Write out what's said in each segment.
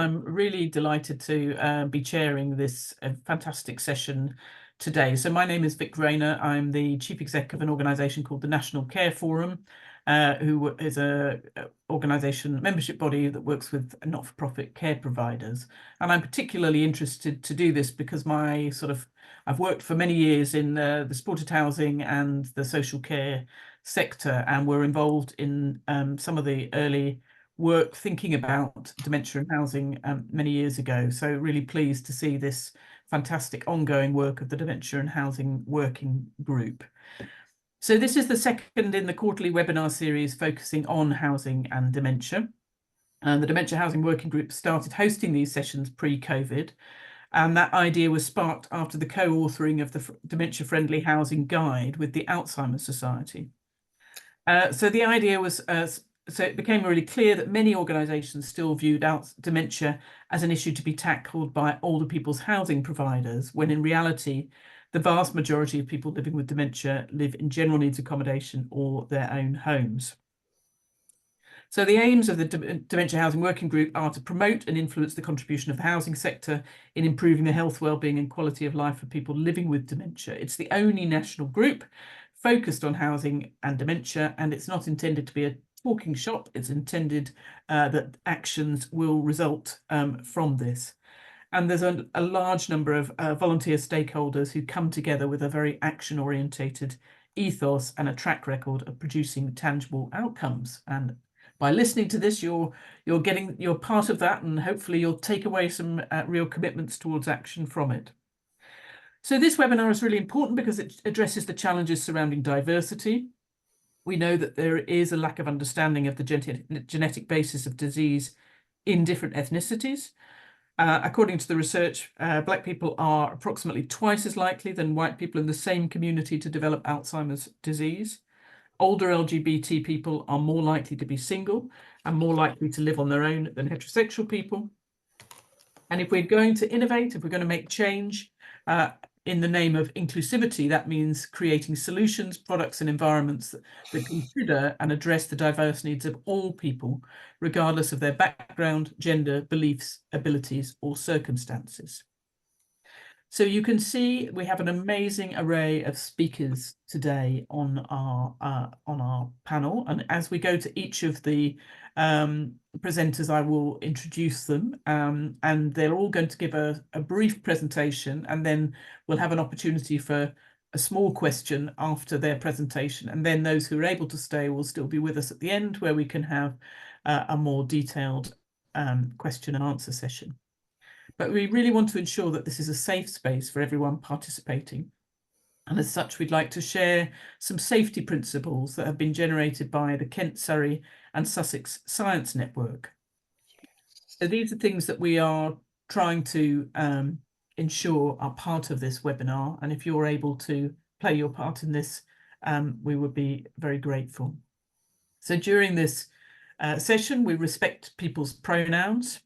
I'm really delighted to be chairing this fantastic session today. So my name is Vic Rayner. I'm the Chief Exec of an organisation called the National Care Forum, who is a organisation membership body that works with not-for-profit care providers. And I'm particularly interested to do this because I've worked for many years in the supported housing and the social care sector, and we're involved in some of the early work thinking about dementia and housing many years ago. So really pleased to see this fantastic ongoing work of the Dementia and Housing Working Group. So this is the second in the quarterly webinar series focusing on housing and dementia. And the Dementia Housing Working Group started hosting these sessions pre-COVID. And that idea was sparked after the co-authoring of the Dementia Friendly Housing Guide with the Alzheimer Society. So the idea was, so it became really clear that many organisations still viewed dementia as an issue to be tackled by older people's housing providers, when in reality, the vast majority of people living with dementia live in general needs accommodation or their own homes. So the aims of the Dementia Housing Working Group are to promote and influence the contribution of the housing sector in improving the health, wellbeing and quality of life for people living with dementia. It's the only national group focused on housing and dementia, and it's not intended to be a talking shop. It's intended that actions will result from this. And there's a large number of volunteer stakeholders who come together with a very action-orientated ethos and a track record of producing tangible outcomes. And by listening to this, you're part of that, and hopefully you'll take away some real commitments towards action from it. So this webinar is really important because it addresses the challenges surrounding diversity. We know that there is a lack of understanding of the genetic basis of disease in different ethnicities. According to the research, Black people are approximately twice as likely than white people in the same community to develop Alzheimer's disease. Older LGBT people are more likely to be single and more likely to live on their own than heterosexual people. And if we're going to innovate, if we're going to make change, in the name of inclusivity, that means creating solutions, products and environments that consider and address the diverse needs of all people, regardless of their background, gender, beliefs, abilities or circumstances. So you can see we have an amazing array of speakers today on our panel. And as we go to each of the presenters, I will introduce them, and they're all going to give a brief presentation, and then we'll have an opportunity for a small question after their presentation. And then those who are able to stay will still be with us at the end, where we can have a more detailed question and answer session. But we really want to ensure that this is a safe space for everyone participating. And as such, we'd like to share some safety principles that have been generated by the Kent, Surrey and Sussex Science Network. So these are things that we are trying to ensure are part of this webinar. And if you're able to play your part in this, we would be very grateful. So during this session, we respect people's pronouns.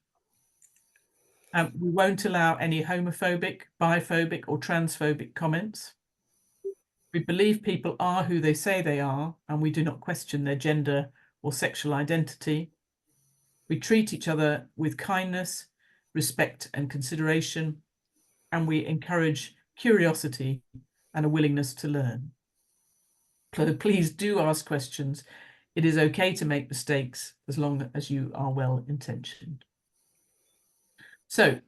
We won't allow any homophobic, biphobic or transphobic comments. We believe people are who they say they are, and we do not question their gender or sexual identity. We treat each other with kindness, respect and consideration, and we encourage curiosity and a willingness to learn. So please do ask questions. It is okay to make mistakes as long as you are well intentioned. So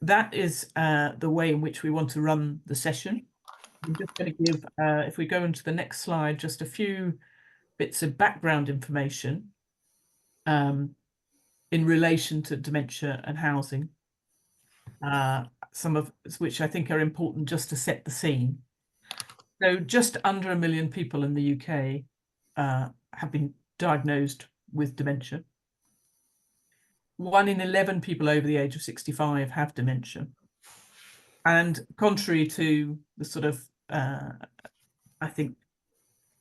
that is the way in which we want to run the session. I'm just going to give, if we go into the next slide, just a few bits of background information in relation to dementia and housing, some of which I think are important just to set the scene. So just under 1 million people in the UK have been diagnosed with dementia. 1 in 11 people over the age of 65 have dementia. And contrary to the sort of, I think,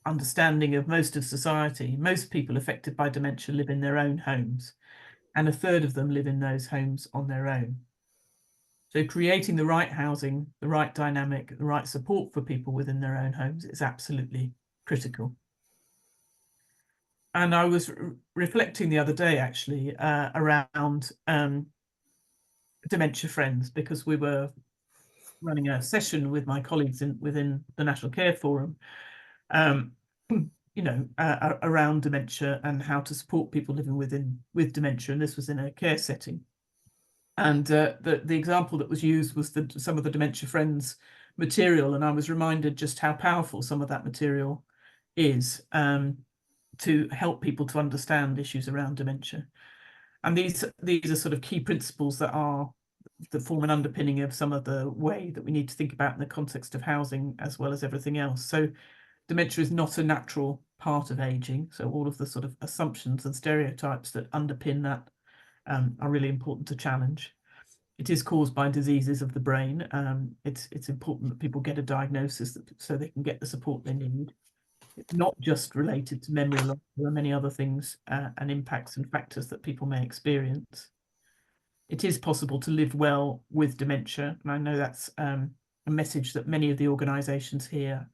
understanding of most of society, most people affected by dementia live in their own homes, and 1/3 of them live in those homes on their own. So creating the right housing, the right dynamic, the right support for people within their own homes is absolutely critical. And I was reflecting the other day, actually, around dementia friends, because we were running a session with my colleagues within the National Care Forum, around dementia and how to support people living with dementia, and this was in a care setting. And the example that was used was some of the Dementia Friends material, and I was reminded just how powerful some of that material is to help people to understand issues around dementia. And these are sort of key principles that form an underpinning of some of the way that we need to think about in the context of housing as well as everything else. So dementia is not a natural part of aging. So all of the sort of assumptions and stereotypes that underpin that are really important to challenge. It is caused by diseases of the brain. It's important that people get a diagnosis so they can get the support they need. It's not just related to memory loss. There are many other things and impacts and factors that people may experience. It is possible to live well with dementia, and I know that's a message that many of the organisations here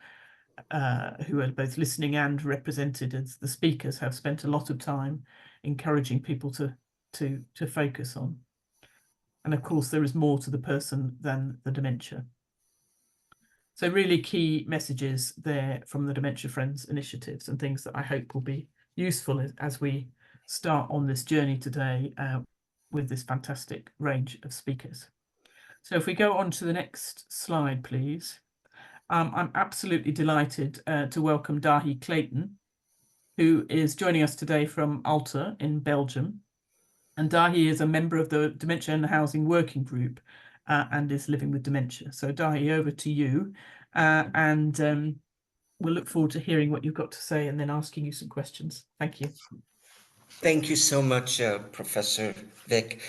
who are both listening and represented as the speakers have spent a lot of time encouraging people to focus on. And of course, there is more to the person than the dementia. So really key messages there from the Dementia Friends initiatives, and things that I hope will be useful as we start on this journey today with this fantastic range of speakers. So if we go on to the next slide, please. I'm absolutely delighted to welcome Dahi Clayton, who is joining us today from Alta in Belgium. And Dahi is a member of the Dementia and Housing Working Group and is living with dementia. So Dahi, over to you. We'll look forward to hearing what you've got to say and then asking you some questions. Thank you. Thank you so much, Professor Vic.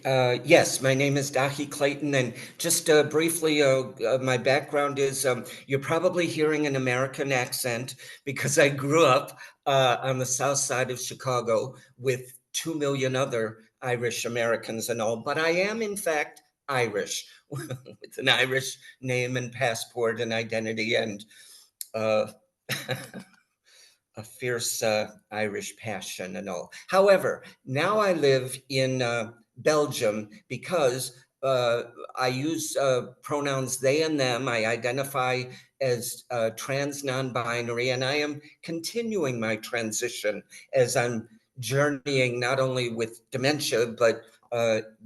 Yes, my name is Dahi Clayton, and just briefly, my background is you're probably hearing an American accent because I grew up on the south side of Chicago with 2 million other Irish Americans and all, but I am in fact Irish with an Irish name and passport and identity and a fierce Irish passion and all. However, now I live in Belgium because I use pronouns they and them. I identify as trans non-binary, and I am continuing my transition as I'm journeying not only with dementia, but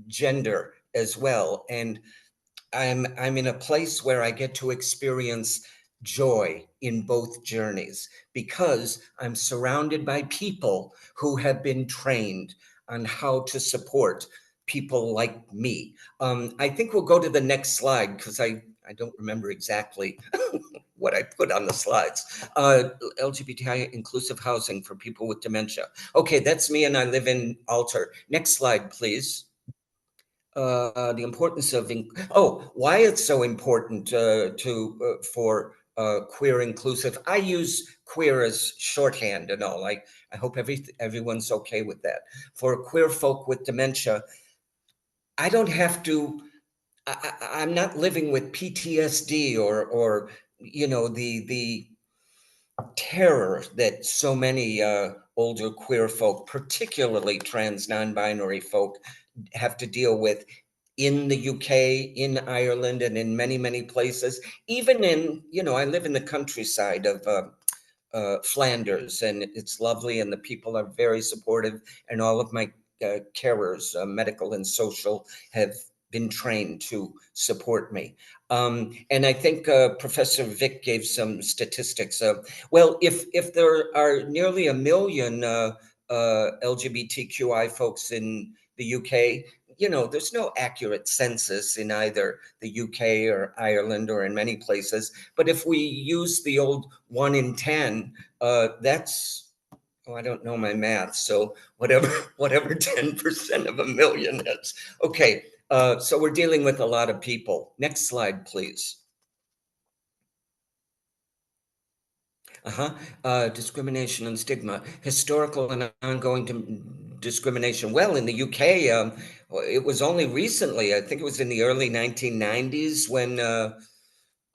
gender as well. And I'm in a place where I get to experience joy in both journeys because I'm surrounded by people who have been trained on how to support people like me. I think we'll go to the next slide because I don't remember exactly what I put on the slides. LGBTI inclusive housing for people with dementia. Okay, that's me, and I live in Alter. Next slide, please. The importance of why it's so important for queer inclusive. I use queer as shorthand and all. I hope everyone's okay with that. For queer folk with dementia, I don't have to. I'm not living with PTSD or the terror that so many older queer folk, particularly trans non-binary folk, have to deal with in the UK, in Ireland, and in many, many places. Even I live in the countryside of Flanders, and it's lovely, and the people are very supportive, and all of my carers, medical and social, have been trained to support me. And I think Professor Vic gave some statistics. Well, if there are nearly 1 million LGBTQI folks in the UK, there's no accurate census in either the UK or Ireland or in many places. But if we use the old 1 in 10, that's, I don't know my math, so whatever 10% of 1 million is. Okay, so we're dealing with a lot of people. Next slide, please. Discrimination and stigma, historical and ongoing discrimination. Well, in the UK, it was only recently, I think it was in the early 1990s when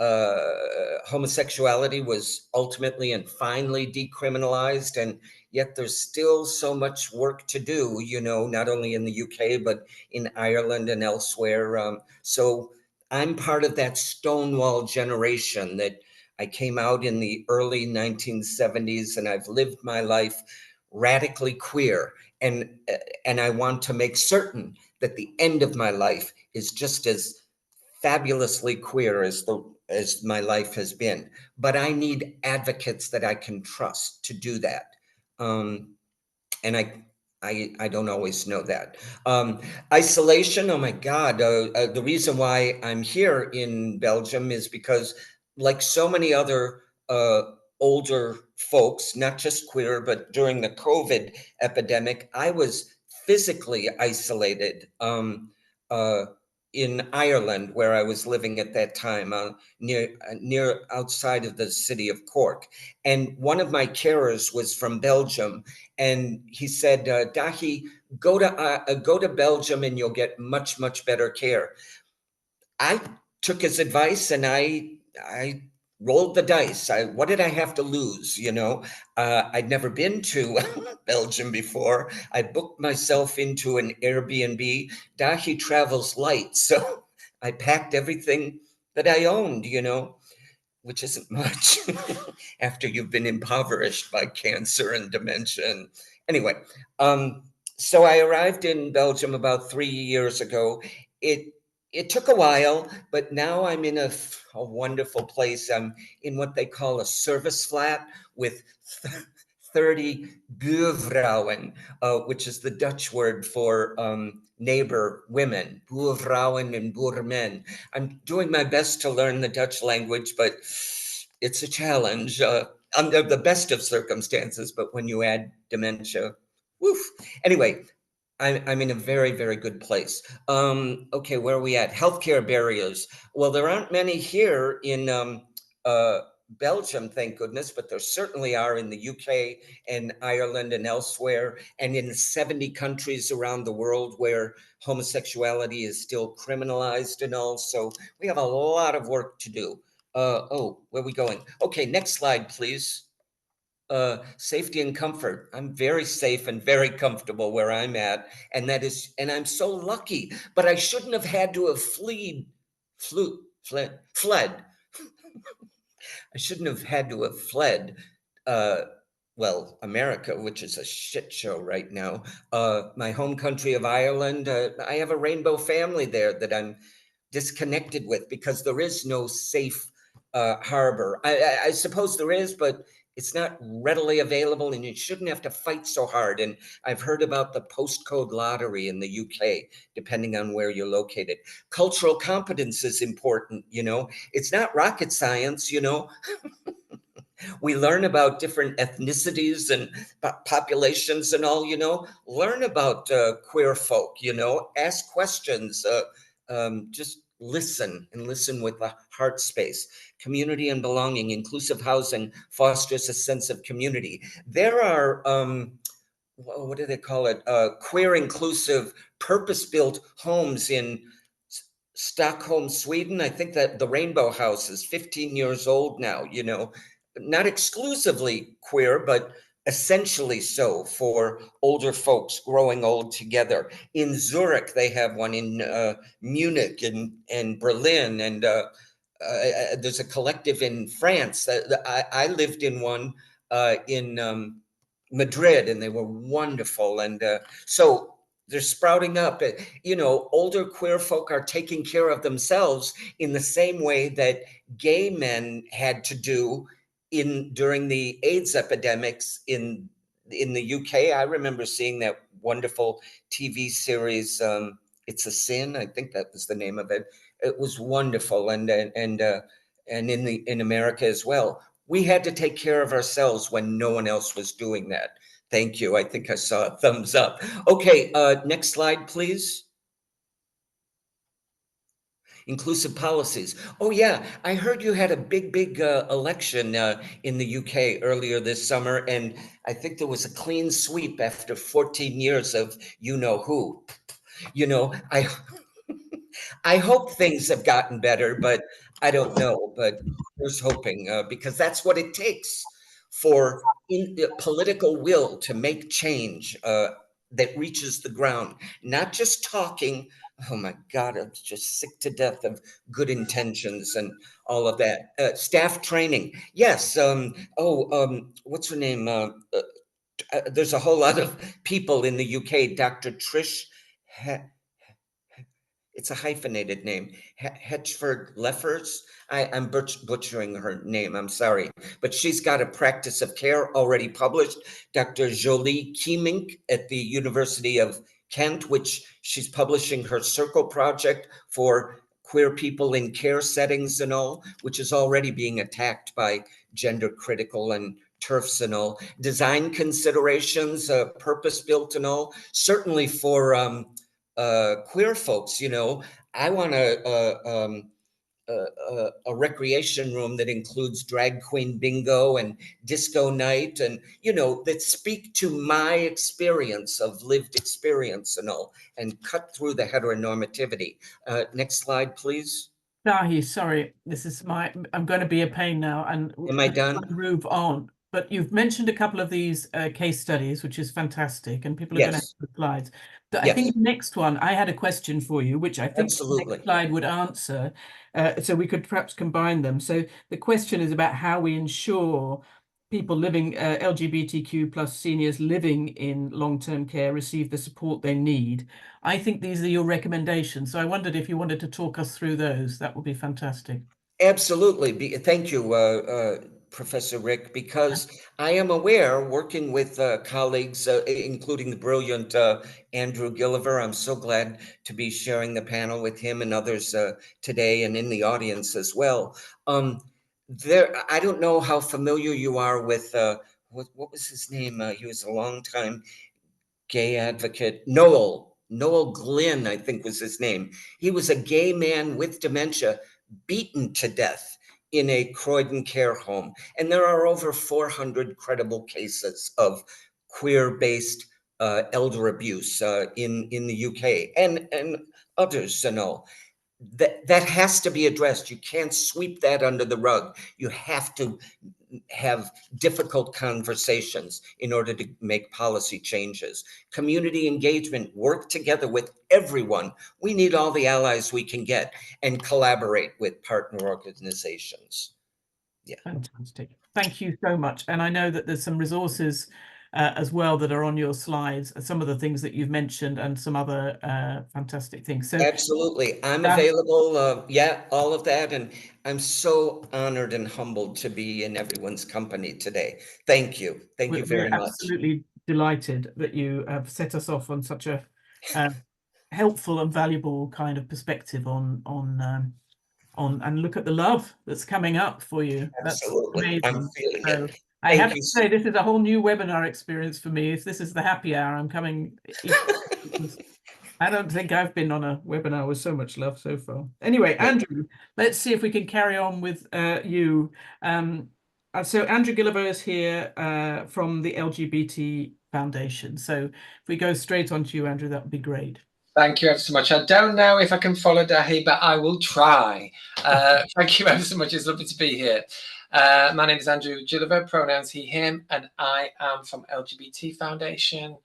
homosexuality was ultimately and finally decriminalized, and yet there's still so much work to do, you know, not only in the UK, but in Ireland and elsewhere. So I'm part of that Stonewall generation that I came out in the early 1970s, and I've lived my life radically queer. And I want to make certain that the end of my life is just as fabulously queer as my life has been. But I need advocates that I can trust to do that. And I don't always know that. Isolation, oh my God. The reason why I'm here in Belgium is because, like so many other older folks, not just queer, but during the COVID epidemic, I was physically isolated uh, in Ireland, where I was living at that time, near outside of the city of Cork. And one of my carers was from Belgium, and he said, Dahi, go to Belgium and you'll get much, much better care. I took his advice, and I rolled the dice. What did I have to lose? You know, I'd never been to Belgium before. I booked myself into an Airbnb. Dahi travels light, so I packed everything that I owned, you know, which isn't much after you've been impoverished by cancer and dementia. And anyway, so I arrived in Belgium about 3 years ago. It took a while, but now I'm in a wonderful place. I'm in what they call a service flat with 30 buurvrouwen, which is the Dutch word for neighbor women, buurvrouwen and boermen. I'm doing my best to learn the Dutch language, but it's a challenge under the best of circumstances. But when you add dementia, woof. Anyway, I'm in a very, very good place. Okay, where are we at? Healthcare barriers. Well, there aren't many here in Belgium, thank goodness, but there certainly are in the UK and Ireland and elsewhere, and in 70 countries around the world where homosexuality is still criminalized and all. So we have a lot of work to do. Where are we going? Okay, next slide, please. Safety and comfort. I'm very safe and very comfortable where I'm at, and I'm so lucky. But I shouldn't have had to have fled. I shouldn't have had to have fled. Well, America, which is a shit show right now. My home country of Ireland. I have a rainbow family there that I'm disconnected with because there is no safe harbor. I suppose there is, but it's not readily available, and you shouldn't have to fight so hard. And I've heard about the postcode lottery in the UK, depending on where you're located. Cultural competence is important, you know. It's not rocket science, you know. We learn about different ethnicities and populations and all, you know. Learn about queer folk, you know. Ask questions. Just listen, and listen with a heart space. Community and belonging, inclusive housing fosters a sense of community. There are, what do they call it? Queer inclusive purpose-built homes in Stockholm, Sweden. I think that the Rainbow House is 15 years old now, you know, not exclusively queer, but essentially so, for older folks growing old together. In Zurich, they have one. In Munich and Berlin, and there's a collective in France. I lived in one in Madrid, and they were wonderful. And so they're sprouting up. You know, older queer folk are taking care of themselves in the same way that gay men had to do during the AIDS epidemics in the UK. I remember seeing that wonderful TV series, It's a Sin. I think that was the name of it. It was wonderful, and in America as well. We had to take care of ourselves when no one else was doing that. Thank you. I think I saw a thumbs up. Okay, next slide, please. Inclusive policies. Oh yeah, I heard you had a big election in the UK earlier this summer, and I think there was a clean sweep after 14 years of you know who. You know, I hope things have gotten better, but I don't know. But here's hoping, because that's what it takes for the political will to make change that reaches the ground, not just talking. Oh my God, I'm just sick to death of good intentions and all of that. Staff training, yes. What's her name? There's a whole lot of people in the UK. Dr. Trish. It's a hyphenated name. Hedgeford Leffers. I'm butchering her name. I'm sorry. But she's got a practice of care already published. Dr. Jolie Kiemink at the University of Kent, which she's publishing her Circle project for queer people in care settings and all, which is already being attacked by gender critical and turfs and all. Design considerations, purpose built and all. Certainly for queer folks, I want a recreation room that includes drag queen bingo and disco night, and that speak to my experience of lived experience and all, and cut through the heteronormativity. Next slide, please. Dahi, sorry, I'm going to be a pain now, and Am I I done? want to move on. But you've mentioned a couple of these case studies, which is fantastic, and people are going to have Yes. the slides. But I think Yes. the next one, I had a question for you, which I think the Absolutely. next slide would answer. So we could perhaps combine them. So the question is about how we ensure people living, LGBTQ plus seniors living in long-term care receive the support they need. I think these are your recommendations. So I wondered if you wanted to talk us through those. That would be fantastic. Absolutely. Thank you, Professor Rick, because I am aware, working with colleagues, including the brilliant Andrew Gilliver. I'm so glad to be sharing the panel with him and others today, and in the audience as well. I don't know how familiar you are with what was his name? He was a long time gay advocate, Noel Glynn, I think was his name. He was a gay man with dementia, beaten to death in a Croydon care home. And there are over 400 credible cases of queer-based elder abuse in the UK and others and all. That has to be addressed. You can't sweep that under the rug. You have to have difficult conversations in order to make policy changes. Community engagement, work together with everyone. We need all the allies we can get and collaborate with partner organizations. Yeah. Fantastic. Thank you so much. And I know that there's some resources as well that are on your slides, some of the things that you've mentioned and some other fantastic things. So absolutely. I'm available. Yeah, all of that. And I'm so honored and humbled to be in everyone's company today. Thank you. Thank you very we're much. absolutely delighted that you have set us off on such a helpful and valuable kind of perspective on and look at the love that's coming up for you. Absolutely. That's I'm amazing. feeling So it. I Thank have you to so say, this is a whole new webinar experience for me. If this is the happy hour, I'm coming. I don't think I've been on a webinar with so much love so far. Anyway, Andrew, let's see if we can carry on with you. So Andrew Gilliver is here from the LGBT Foundation. So if we go straight on to you, Andrew, that would be great. Thank you ever so much. I don't know if I can follow Dahi, but I will try. Thank you ever so much. It's lovely to be here. My name is Andrew Gilliver, pronouns he, him, and I am from LGBT Foundation.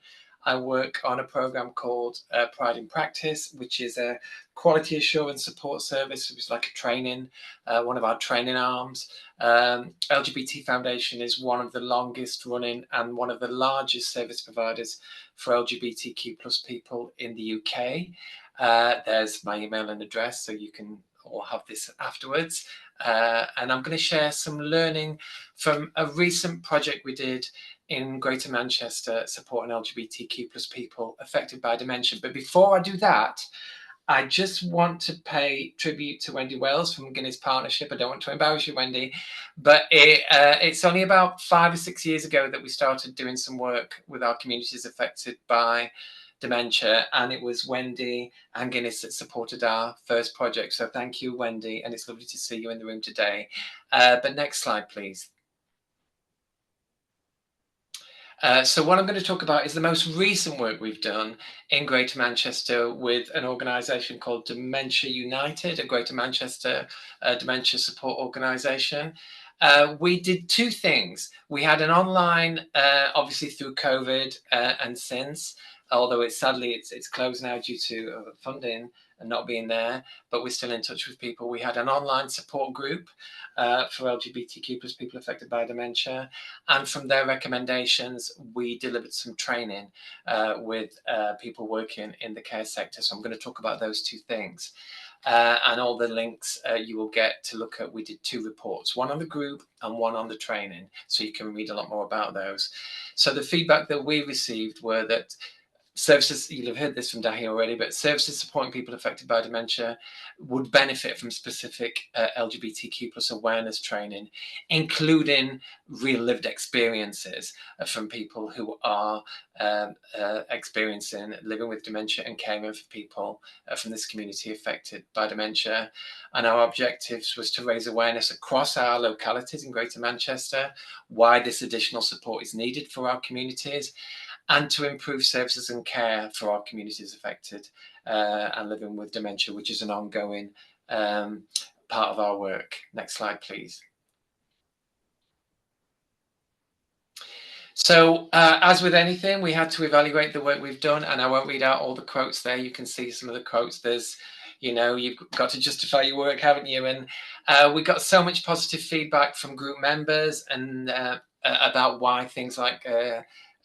I work on a program called Pride in Practice, which is a quality assurance support service. It was like a training, one of our training arms. LGBT Foundation is one of the longest running and one of the largest service providers for LGBTQ plus people in the UK. There's my email and address, so you can all have this afterwards. And I'm going to share some learning from a recent project we did in Greater Manchester supporting LGBTQ plus people affected by dementia. But before I do that, I just want to pay tribute to Wendy Wales from Guinness Partnership. I don't want to embarrass you, Wendy, but it's only about 5 or 6 years ago that we started doing some work with our communities affected by dementia, and it was Wendy and Guinness that supported our first project. So thank you, Wendy, and it's lovely to see you in the room today. But next slide, please. So what I'm going to talk about is the most recent work we've done in Greater Manchester with an organisation called Dementia United, a Greater Manchester dementia support organisation. We did two things. We had an online, obviously through COVID and since, although sadly it's closed now due to funding and not being there, but we're still in touch with people. We had an online support group for LGBTQ plus people affected by dementia, and from their recommendations we delivered some training with people working in the care sector. So I'm going to talk about those two things. And all the links you will get to look at. We did two reports, one on the group and one on the training, so you can read a lot more about those. So the feedback that we received were that services, you'll have heard this from Dahi already, but services supporting people affected by dementia would benefit from specific LGBTQ plus awareness training, including real lived experiences from people who are experiencing living with dementia and caring for people from this community affected by dementia. And our objectives was to raise awareness across our localities in Greater Manchester, why this additional support is needed for our communities, and to improve services and care for our communities affected and living with dementia, which is an ongoing part of our work. Next slide, please. So as with anything, we had to evaluate the work we've done, and I won't read out all the quotes there. You can see some of the quotes. There's, you know, you've got to justify your work, haven't you? And we got so much positive feedback from group members and about why things like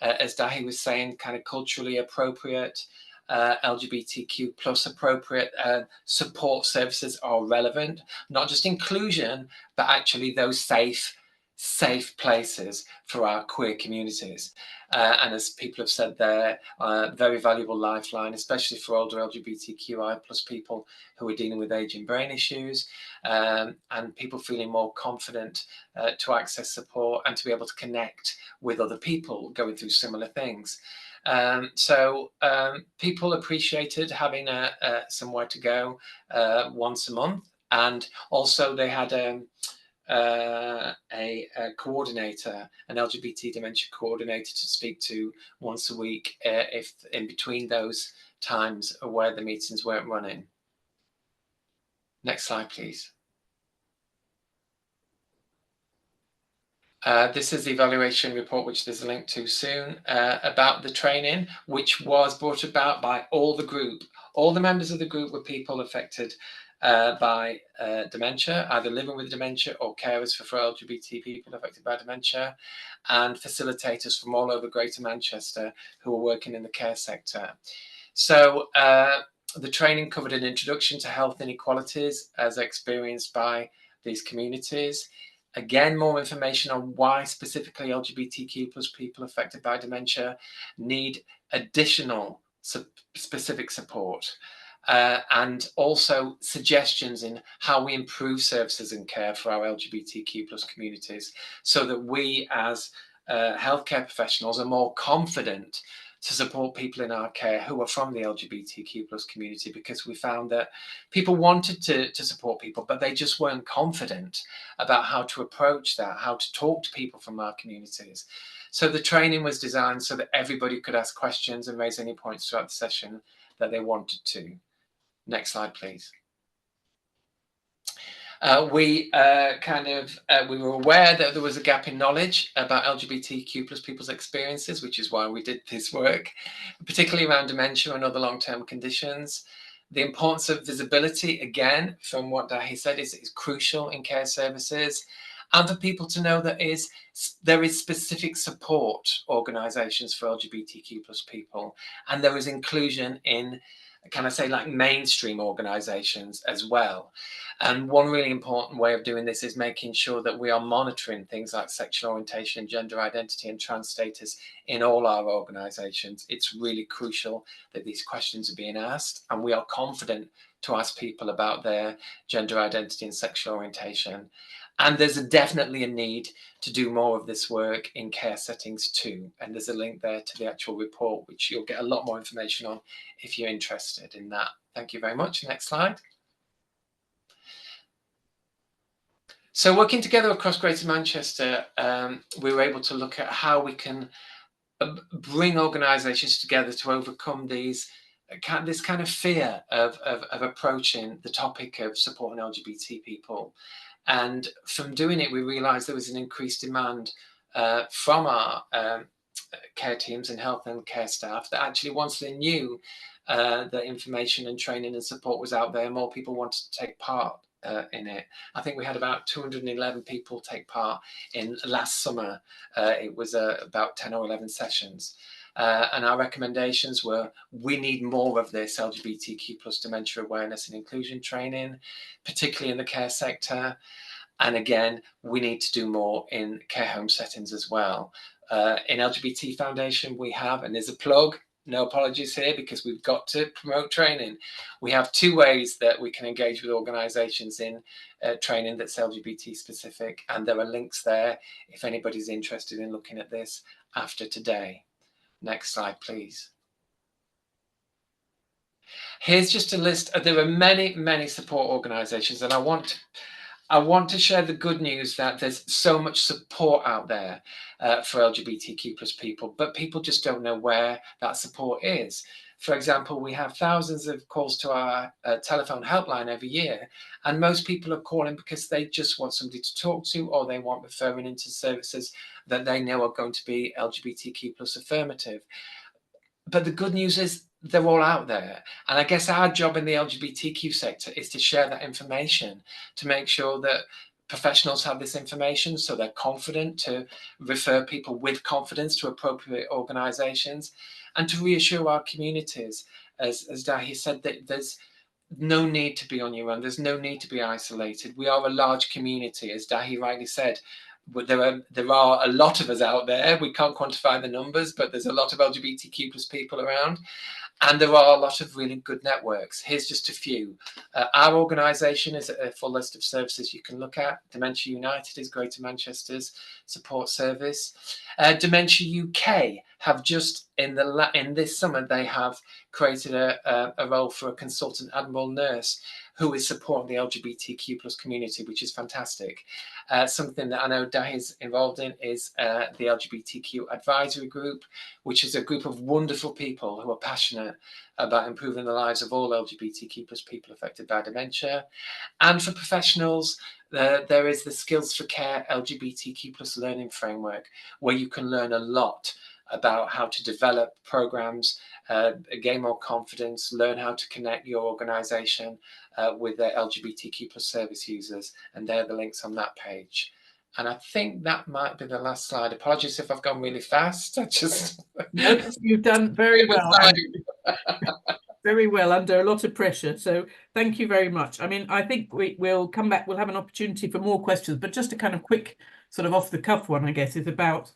as Dahi was saying, kind of culturally appropriate, LGBTQ plus appropriate support services are relevant, not just inclusion, but actually those safe places for our queer communities. And as people have said there, very valuable lifeline, especially for older LGBTQI plus people who are dealing with aging brain issues, and people feeling more confident to access support and to be able to connect with other people going through similar things. So people appreciated having somewhere to go once a month, and also they had a coordinator, an LGBT dementia coordinator to speak to once a week if in between those times where the meetings weren't running. Next slide, please. This is the evaluation report, which there's a link to soon, about the training, which was brought about by all the group. All the members of the group were people affected by dementia, either living with dementia or carers for LGBT people affected by dementia, and facilitators from all over Greater Manchester who are working in the care sector. So the training covered an introduction to health inequalities as experienced by these communities. Again, more information on why specifically LGBTQ plus people affected by dementia need additional specific support. And also suggestions in how we improve services and care for our LGBTQ plus communities, so that we as healthcare professionals are more confident to support people in our care who are from the LGBTQ plus community, because we found that people wanted to support people, but they just weren't confident about how to approach that, how to talk to people from our communities. So the training was designed so that everybody could ask questions and raise any points throughout the session that they wanted to. Next slide, please. We were aware that there was a gap in knowledge about LGBTQ plus people's experiences, which is why we did this work, particularly around dementia and other long-term conditions. The importance of visibility, again, from what Dahi said, is crucial in care services, and for people to know that there is specific support organisations for LGBTQ plus people, and there is inclusion in, can I say, like mainstream organisations as well. And one really important way of doing this is making sure that we are monitoring things like sexual orientation, gender identity and trans status in all our organisations. It's really crucial that these questions are being asked, and we are confident to ask people about their gender identity and sexual orientation. And there's definitely a need to do more of this work in care settings too. And there's a link there to the actual report, which you'll get a lot more information on if you're interested in that. Thank you very much. Next slide. So working together across Greater Manchester, we were able to look at how we can bring organisations together to overcome this kind of fear of approaching the topic of supporting LGBT people. And from doing it, we realised there was an increased demand from our care teams and health and care staff that actually, once they knew that information and training and support was out there, more people wanted to take part in it. I think we had about 211 people take part in last summer. It was about 10 or 11 sessions. And our recommendations were, we need more of this LGBTQ plus dementia awareness and inclusion training, particularly in the care sector. And again, we need to do more in care home settings as well. In LGBT Foundation, we have, and there's a plug, no apologies here because we've got to promote training. We have 2 ways that we can engage with organisations in training that's LGBT specific, and there are links there if anybody's interested in looking at this after today. Next slide, please. Here's just a list. There are many, many support organisations, and I want to share the good news that there's so much support out there for LGBTQ plus people, but people just don't know where that support is. For example, we have thousands of calls to our telephone helpline every year, and most people are calling because they just want somebody to talk to, or they want referring into services that they know are going to be LGBTQ plus affirmative. But the good news is they're all out there. And I guess our job in the LGBTQ sector is to share that information, to make sure that professionals have this information so they're confident to refer people with confidence to appropriate organisations, and to reassure our communities, as Dahi said, that there's no need to be on your own. There's no need to be isolated. We are a large community, as Dahi rightly said. But there are a lot of us out there. We can't quantify the numbers, but there's a lot of LGBTQ plus people around. And there are a lot of really good networks. Here's just a few. Our organisation is a full list of services you can look at. Dementia United is Greater Manchester's support service. Dementia UK have just, in this summer, they have created a role for a consultant admiral nurse who is supporting the LGBTQ plus community, which is fantastic. Something that I know Dahi's involved in is the LGBTQ Advisory Group, which is a group of wonderful people who are passionate about improving the lives of all LGBTQ plus people affected by dementia. And for professionals, there is the Skills for Care LGBTQ plus learning framework, where you can learn a lot about how to develop programs, gain more confidence, learn how to connect your organisation with their LGBTQ plus service users, and they're the links on that page. And I think that might be the last slide. Apologies if I've gone really fast. No, you've done very well. Very well, under a lot of pressure. So thank you very much. I mean, I think we'll come back. We'll have an opportunity for more questions, but just a kind of quick sort of off the cuff one, I guess, is about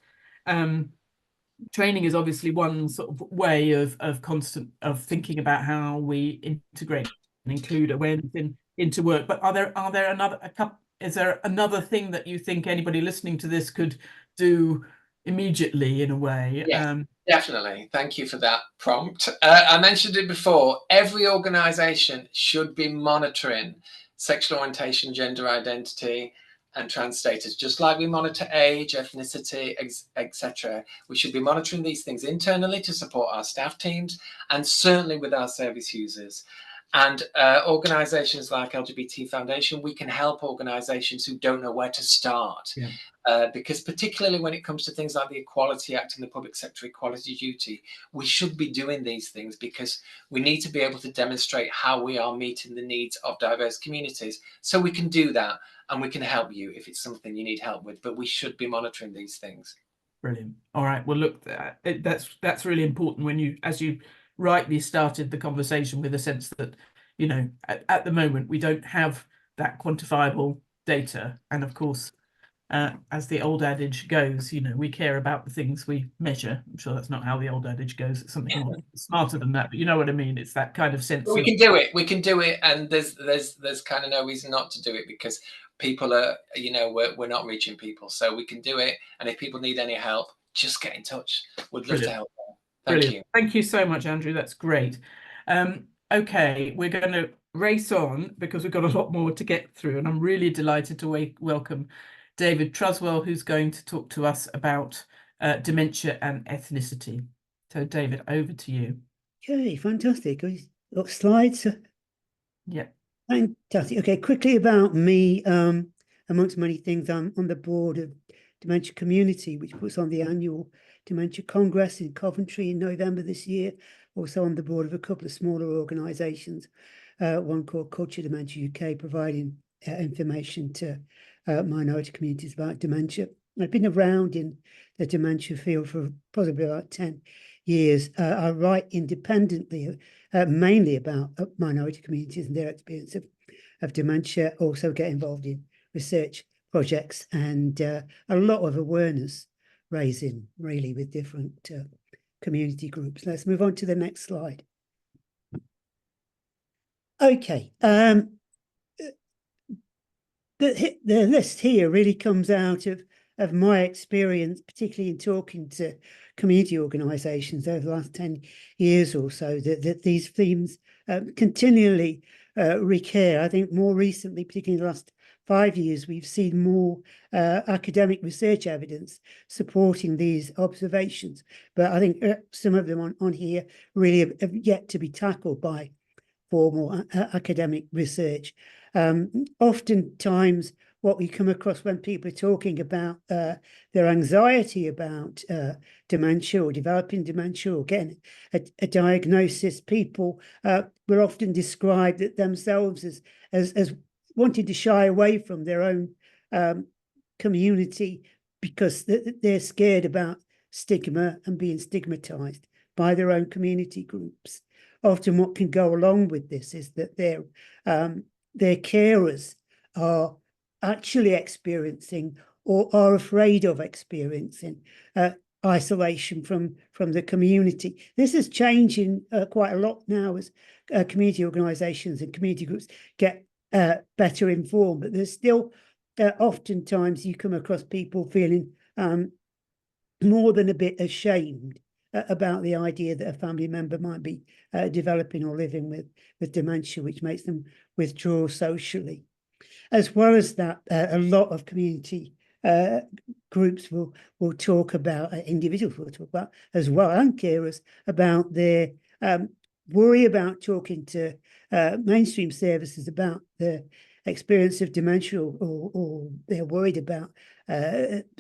training is obviously one sort of way of thinking about how we integrate and include awareness into work. But is there another thing that you think anybody listening to this could do immediately in a way? Yeah, definitely. Thank you for that prompt. I mentioned it before. Every organisation should be monitoring sexual orientation, gender identity, and trans status, just like we monitor age, ethnicity, etc. We should be monitoring these things internally to support our staff teams, and certainly with our service users. And organisations like LGBT Foundation, we can help organisations who don't know where to start. Yeah. Because particularly when it comes to things like the Equality Act and the Public Sector Equality Duty, we should be doing these things because we need to be able to demonstrate how we are meeting the needs of diverse communities. So we can do that, and we can help you if it's something you need help with, but we should be monitoring these things. Brilliant. All right. Well, look, that's really important when as you rightly started the conversation with a sense that, you know, at the moment, we don't have that quantifiable data. And of course, as the old adage goes, you know, we care about the things we measure. I'm sure that's not how the old adage goes. It's something more smarter than that, but you know what I mean? It's that kind of sense. We can do it. We can do it. And there's kind of no reason not to do it, because people are, you know, we're not reaching people. So we can do it. And if people need any help, just get in touch. We'd love to help them. Thank you. Thank you so much, Andrew. That's great. Okay, we're going to race on because we've got a lot more to get through. And I'm really delighted to welcome David Truswell, who's going to talk to us about dementia and ethnicity. So David, over to you. Okay, fantastic. Got slides. Yeah. Fantastic. Okay, quickly about me. Amongst many things, I'm on the board of Dementia Community, which puts on the annual Dementia Congress in Coventry in November this year. Also on the board of a couple of smaller organisations, one called Culture Dementia UK, providing information to minority communities about dementia. I've been around in the dementia field for probably about 10 years. I write independently, mainly about minority communities and their experience of dementia, also get involved in research projects and a lot of awareness raising, really, with different community groups. Let's move on to the next slide. Okay. The list here really comes out of my experience, particularly in talking to community organisations over the last 10 years or so, that these themes continually recur. I think more recently, particularly in the last 5 years, we've seen more academic research evidence supporting these observations. But I think some of them on here really have yet to be tackled by formal academic research. Oftentimes, what we come across when people are talking about their anxiety about dementia or developing dementia or getting a diagnosis, people will often describe that themselves as wanting to shy away from their own community because they're scared about stigma and being stigmatized by their own community groups. Often what can go along with this is that their carers are actually experiencing or are afraid of experiencing isolation from the community. This is changing quite a lot now as community organisations and community groups get better informed, but there's still oftentimes you come across people feeling more than a bit ashamed about the idea that a family member might be developing or living with dementia, which makes them withdraw socially. As well as that, a lot of community groups will talk about, individuals will talk about as well, and carers, about their worry about talking to mainstream services about the experience of dementia, or they're worried about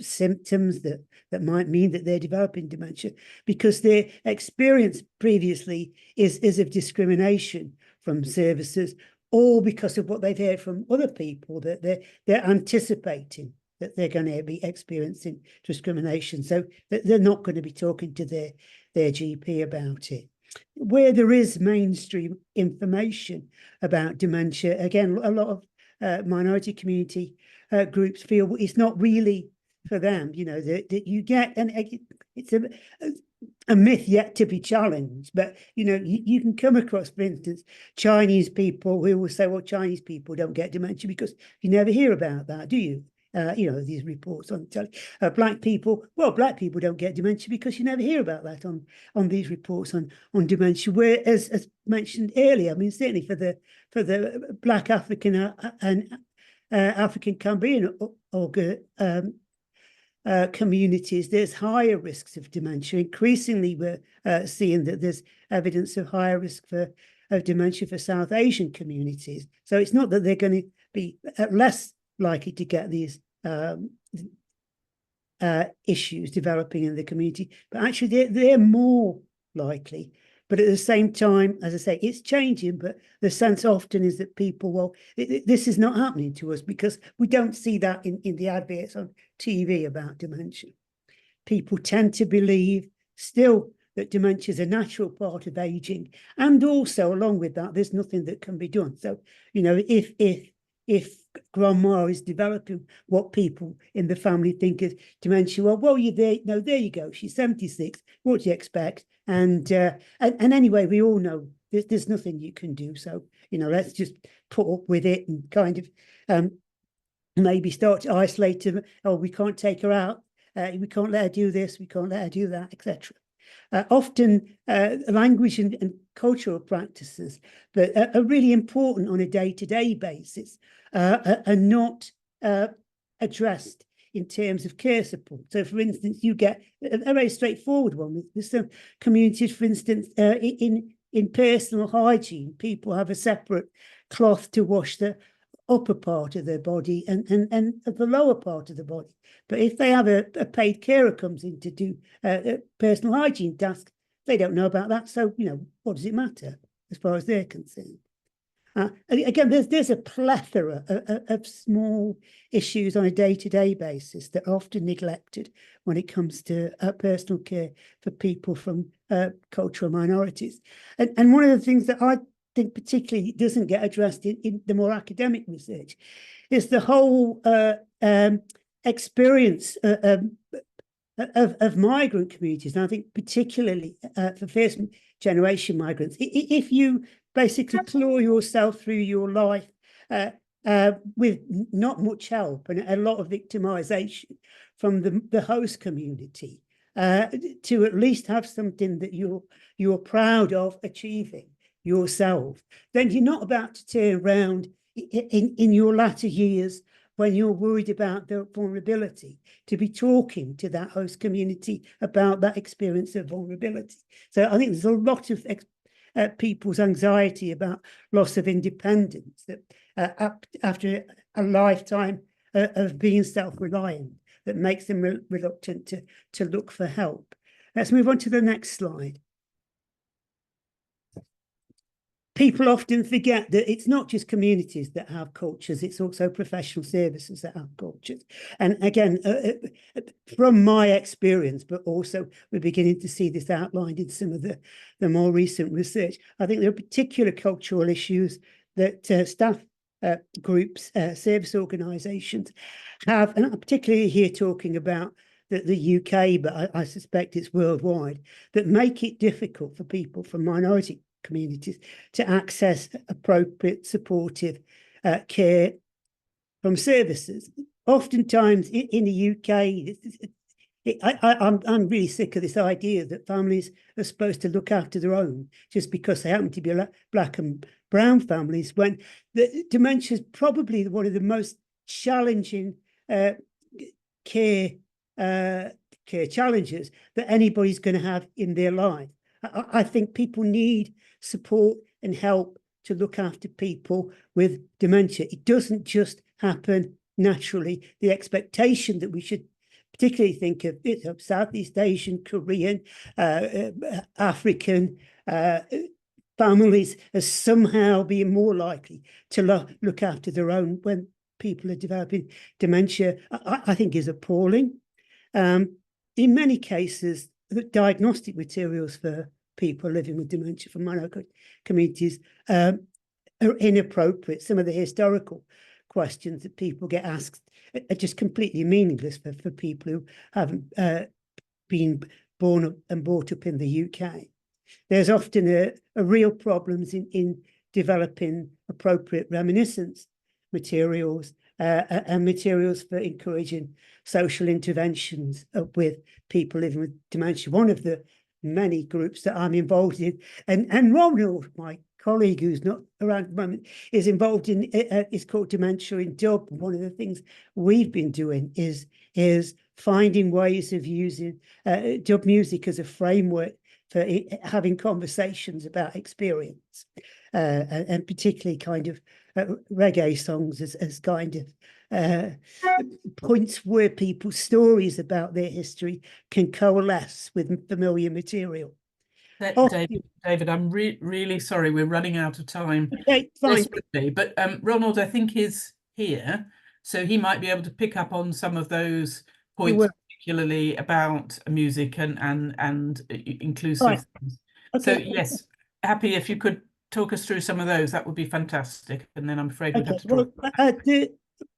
symptoms that might mean that they're developing dementia, because their experience previously is of discrimination from services, or because of what they've heard from other people, that they're anticipating that they're going to be experiencing discrimination, so that they're not going to be talking to their GP about it. Where there is mainstream information about dementia, again, a lot of minority community groups feel it's not really for them, you know, that you get, and it's a myth yet to be challenged, but, you know, you can come across, for instance, Chinese people who will say, well, Chinese people don't get dementia, because you never hear about that, do you? You know, these reports on telly. Black people, well, black people don't get dementia because you never hear about that on these reports on dementia. Whereas, as mentioned earlier, I mean, certainly for the Black African and African Caribbean communities, there's higher risks of dementia. Increasingly, we're seeing that there's evidence of higher risk of dementia for South Asian communities. So it's not that they're going to be less likely to get these issues developing in the community, but actually they're more likely. But at the same time, as I say, it's changing, but the sense often is that people, well, this is not happening to us because we don't see that in the adverts on TV about dementia. People tend to believe still that dementia is a natural part of aging, and also along with that, there's nothing that can be done. So, you know, if grandma is developing what people in the family think is dementia, well, you there, no, there you go. She's 76. What do you expect? And anyway, we all know there's nothing you can do. So, you know, let's just put up with it and kind of maybe start to isolate them. Oh, we can't take her out. We can't let her do this. We can't let her do that, etc. Often language and cultural practices that are really important on a day-to-day basis are not addressed in terms of care support. So, for instance, you get a very straightforward one with some communities, for instance, in personal hygiene, people have a separate cloth to wash the upper part of their body and the lower part of the body. But if they have a paid carer comes in to do a personal hygiene task, they don't know about that. So, what does it matter as far as they're concerned? Again, there's a plethora of small issues on a day-to-day basis that are often neglected when it comes to personal care for people from cultural minorities. And one of the things that I think particularly doesn't get addressed in the more academic research is the whole experience of migrant communities. And I think particularly for first generation migrants, if you basically claw yourself through your life with not much help and a lot of victimization from the host community, to at least have something that you're proud of achieving yourself, then you're not about to turn around in your latter years when you're worried about the vulnerability to be talking to that host community about that experience of vulnerability. So I think there's a lot of people's anxiety about loss of independence that after a lifetime of being self-reliant that makes them reluctant to look for help. Let's move on to the next slide. People often forget that it's not just communities that have cultures, it's also professional services that have cultures. And again, from my experience, but also we're beginning to see this outlined in some of the more recent research, I think there are particular cultural issues that staff groups, service organisations have, and I'm particularly here talking about the UK, but I suspect it's worldwide, that make it difficult for people from minority communities to access appropriate supportive care from services. Oftentimes in the UK, I'm really sick of this idea that families are supposed to look after their own just because they happen to be black and brown families, when the dementia is probably one of the most challenging care challenges that anybody's going to have in their life. I think people need support and help to look after people with dementia. It doesn't just happen naturally. The expectation that we should particularly think of Southeast Asian, Korean, African families as somehow being more likely to look after their own when people are developing dementia, I think is appalling. In many cases, the diagnostic materials for people living with dementia from minority communities are inappropriate. Some of the historical questions that people get asked are just completely meaningless for people who haven't been born and brought up in the UK. There's often a real problems in developing appropriate reminiscence materials and materials for encouraging social interventions with people living with dementia. One of the many groups that I'm involved in, and Ronald, my colleague who's not around at the moment, is involved in, is called Dementia in Dub. One of the things we've been doing is finding ways of using dub music as a framework for having conversations about experience, and particularly kind of reggae songs as kind of points where people's stories about their history can coalesce with familiar material. David, I'm really sorry, we're running out of time. Okay, fine. But Ronald, I think, is here, so he might be able to pick up on some of those points, particularly about music and inclusive things. Okay. So yes, happy if you could talk us through some of those, that would be fantastic. And then I'm afraid we'd have to draw.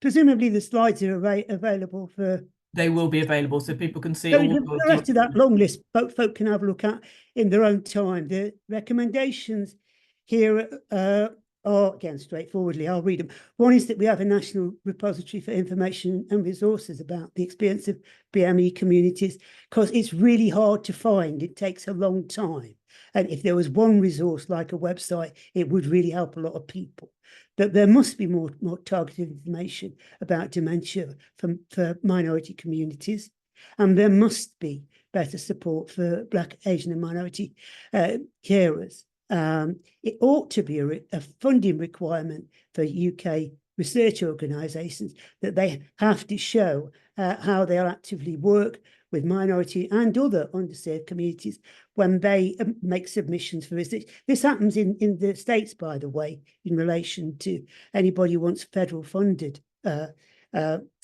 Presumably the slides are available for... They will be available so people can see. So the rest of that long list, folk can have a look at in their own time. The recommendations here are, again, straightforwardly, I'll read them. One is that we have a national repository for information and resources about the experience of BME communities, because it's really hard to find. It takes a long time. And if there was one resource like a website, it would really help a lot of people. But there must be more targeted information about dementia for minority communities. And there must be better support for Black, Asian and minority carers. It ought to be a funding requirement for UK research organisations that they have to show how they'll actively work with minority and other underserved communities when they make submissions for research. This happens in the States, by the way, in relation to anybody who wants federal funded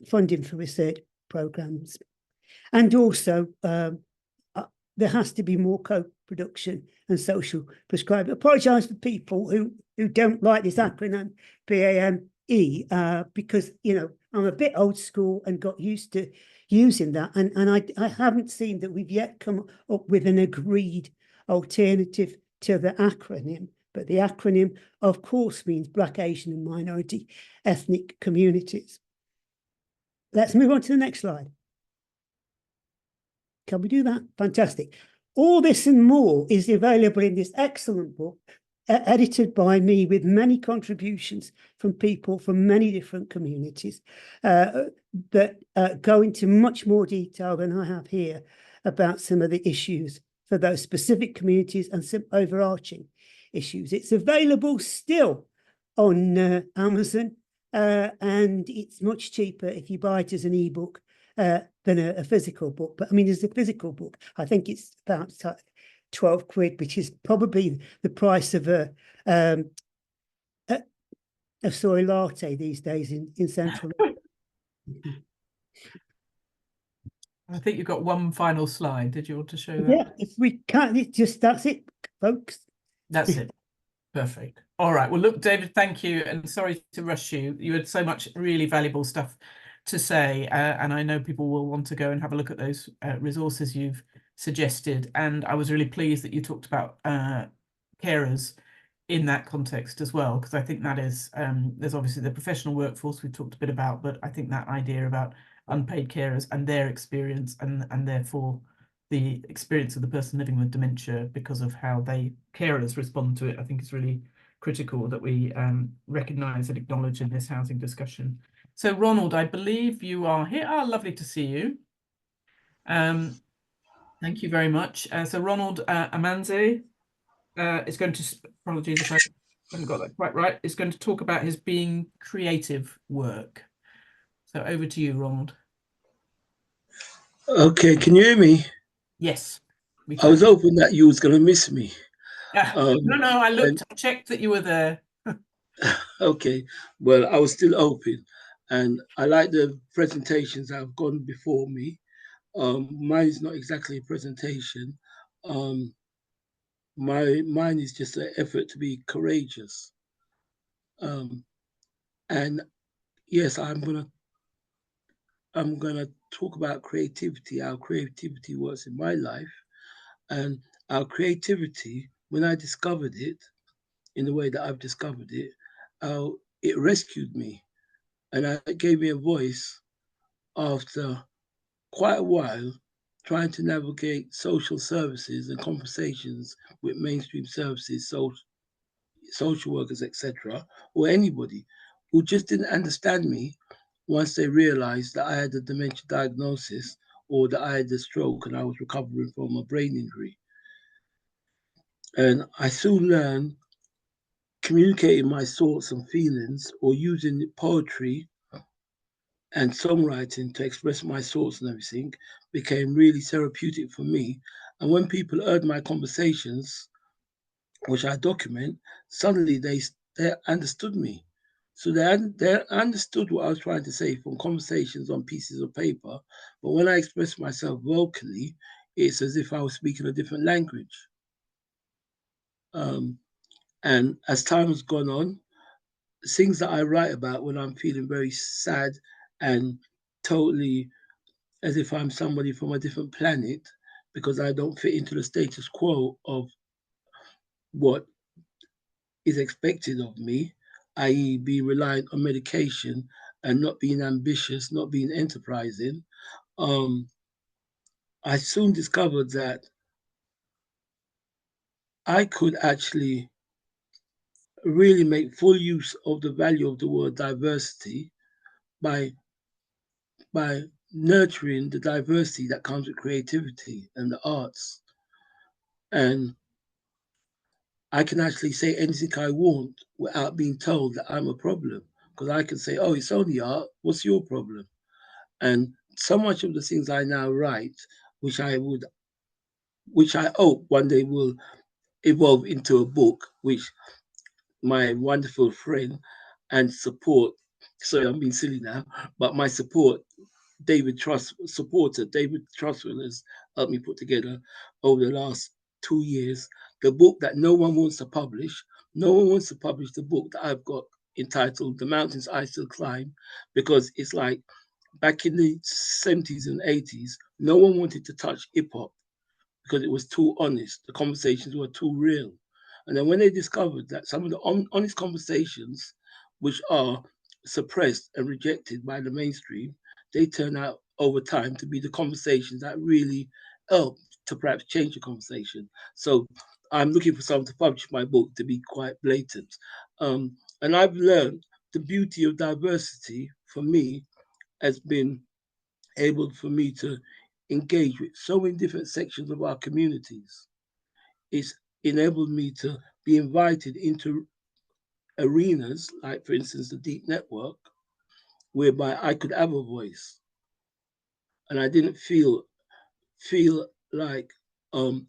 funding for research programmes. And also, there has to be more co-production and social prescribing. I apologise for people who don't like this acronym, BAME, because, you know, I'm a bit old school and got used to using that. And I haven't seen that we've yet come up with an agreed alternative to the acronym. But the acronym, of course, means Black, Asian and minority ethnic communities. Let's move on to the next slide. Can we do that? Fantastic. All this and more is available in this excellent book, edited by me with many contributions from people from many different communities that go into much more detail than I have here about some of the issues for those specific communities and some overarching issues. It's available still on Amazon, and it's much cheaper if you buy it as an ebook than a physical book. But I mean, as a physical book, I think it's about 12 quid, which is probably the price of a soy latte these days in Central. I think you've got one final slide. Did you want to show that? Yeah, if we can't, that's it, folks. That's it. Perfect. All right. Well, look, David, thank you. And sorry to rush you. You had so much really valuable stuff to say. And I know people will want to go and have a look at those resources you've suggested. And I was really pleased that you talked about carers in that context as well, because I think that is, there's obviously the professional workforce we talked a bit about, but I think that idea about unpaid carers and their experience and therefore the experience of the person living with dementia because of how carers respond to it, I think is really critical that we recognise and acknowledge in this housing discussion. So Ronald, I believe you are here. Oh, lovely to see you. Thank you very much. So Ronald Amanze is going to, apologies if I haven't got that quite right, is going to talk about his Being Creative work. So over to you, Ronald. Okay, can you hear me? Yes. I was hoping that you was going to miss me. No, I looked, I checked that you were there. Okay, well, I was still open, and I like the presentations that have gone before me. Mine is not exactly a presentation. Mine is just an effort to be courageous. And yes, I'm gonna talk about creativity, how creativity works in my life, and our creativity, when I discovered it, in the way that I've discovered it, it rescued me, and it gave me a voice after quite a while trying to navigate social services and conversations with mainstream services, social workers, etc., or anybody who just didn't understand me once they realized that I had a dementia diagnosis or that I had a stroke and I was recovering from a brain injury. And I soon learned communicating my thoughts and feelings or using poetry and songwriting to express my thoughts and everything became really therapeutic for me. And when people heard my conversations, which I document, suddenly they understood me. So they understood what I was trying to say from conversations on pieces of paper. But when I express myself vocally, it's as if I was speaking a different language. And as time has gone on, things that I write about when I'm feeling very sad and totally as if I'm somebody from a different planet because I don't fit into the status quo of what is expected of me, i.e. being reliant on medication and not being ambitious, not being enterprising. I soon discovered that I could actually really make full use of the value of the word diversity by nurturing the diversity that comes with creativity and the arts. And I can actually say anything I want without being told that I'm a problem. Because I can say, oh, it's only art. What's your problem? And so much of the things I now write, which I hope one day will evolve into a book, which my wonderful friend and support, sorry, I'm being silly now, but my David Trustwell has helped me put together over the last 2 years, the book that no one wants to publish. No one wants to publish the book that I've got entitled The Mountains I Still Climb, because it's like back in the 70s and 80s, no one wanted to touch hip hop because it was too honest. The conversations were too real. And then when they discovered that some of the honest conversations, which are suppressed and rejected by the mainstream, they turn out over time to be the conversations that really help to perhaps change the conversation. So I'm looking for someone to publish my book, to be quite blatant. And I've learned the beauty of diversity for me has been able for me to engage with so many different sections of our communities. It's enabled me to be invited into arenas, like, for instance, the Deep Network, whereby I could have a voice. And I didn't feel like an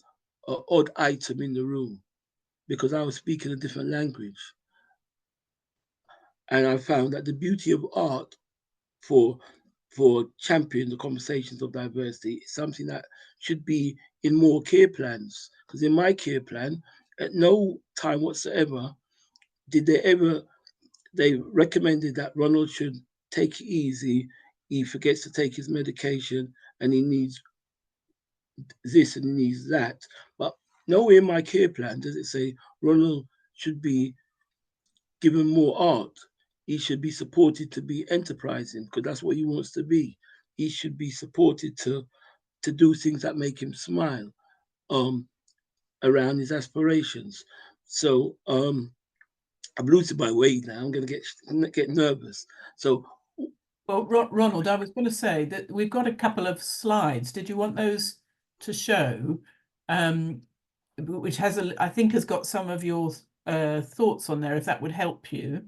odd item in the room because I was speaking a different language. And I found that the beauty of art for championing the conversations of diversity is something that should be in more care plans. Because in my care plan, at no time whatsoever did they recommended that Ronald should take it easy. He forgets to take his medication and he needs this and he needs that. But nowhere in my care plan does it say Ronald should be given more art. He should be supported to be enterprising because that's what he wants to be. He should be supported to do things that make him smile around his aspirations. So I'm losing my way now. I'm going to get nervous. So, well, Ronald, I was going to say that we've got a couple of slides. Did you want those to show? Which I think has got some of your thoughts on there, if that would help you.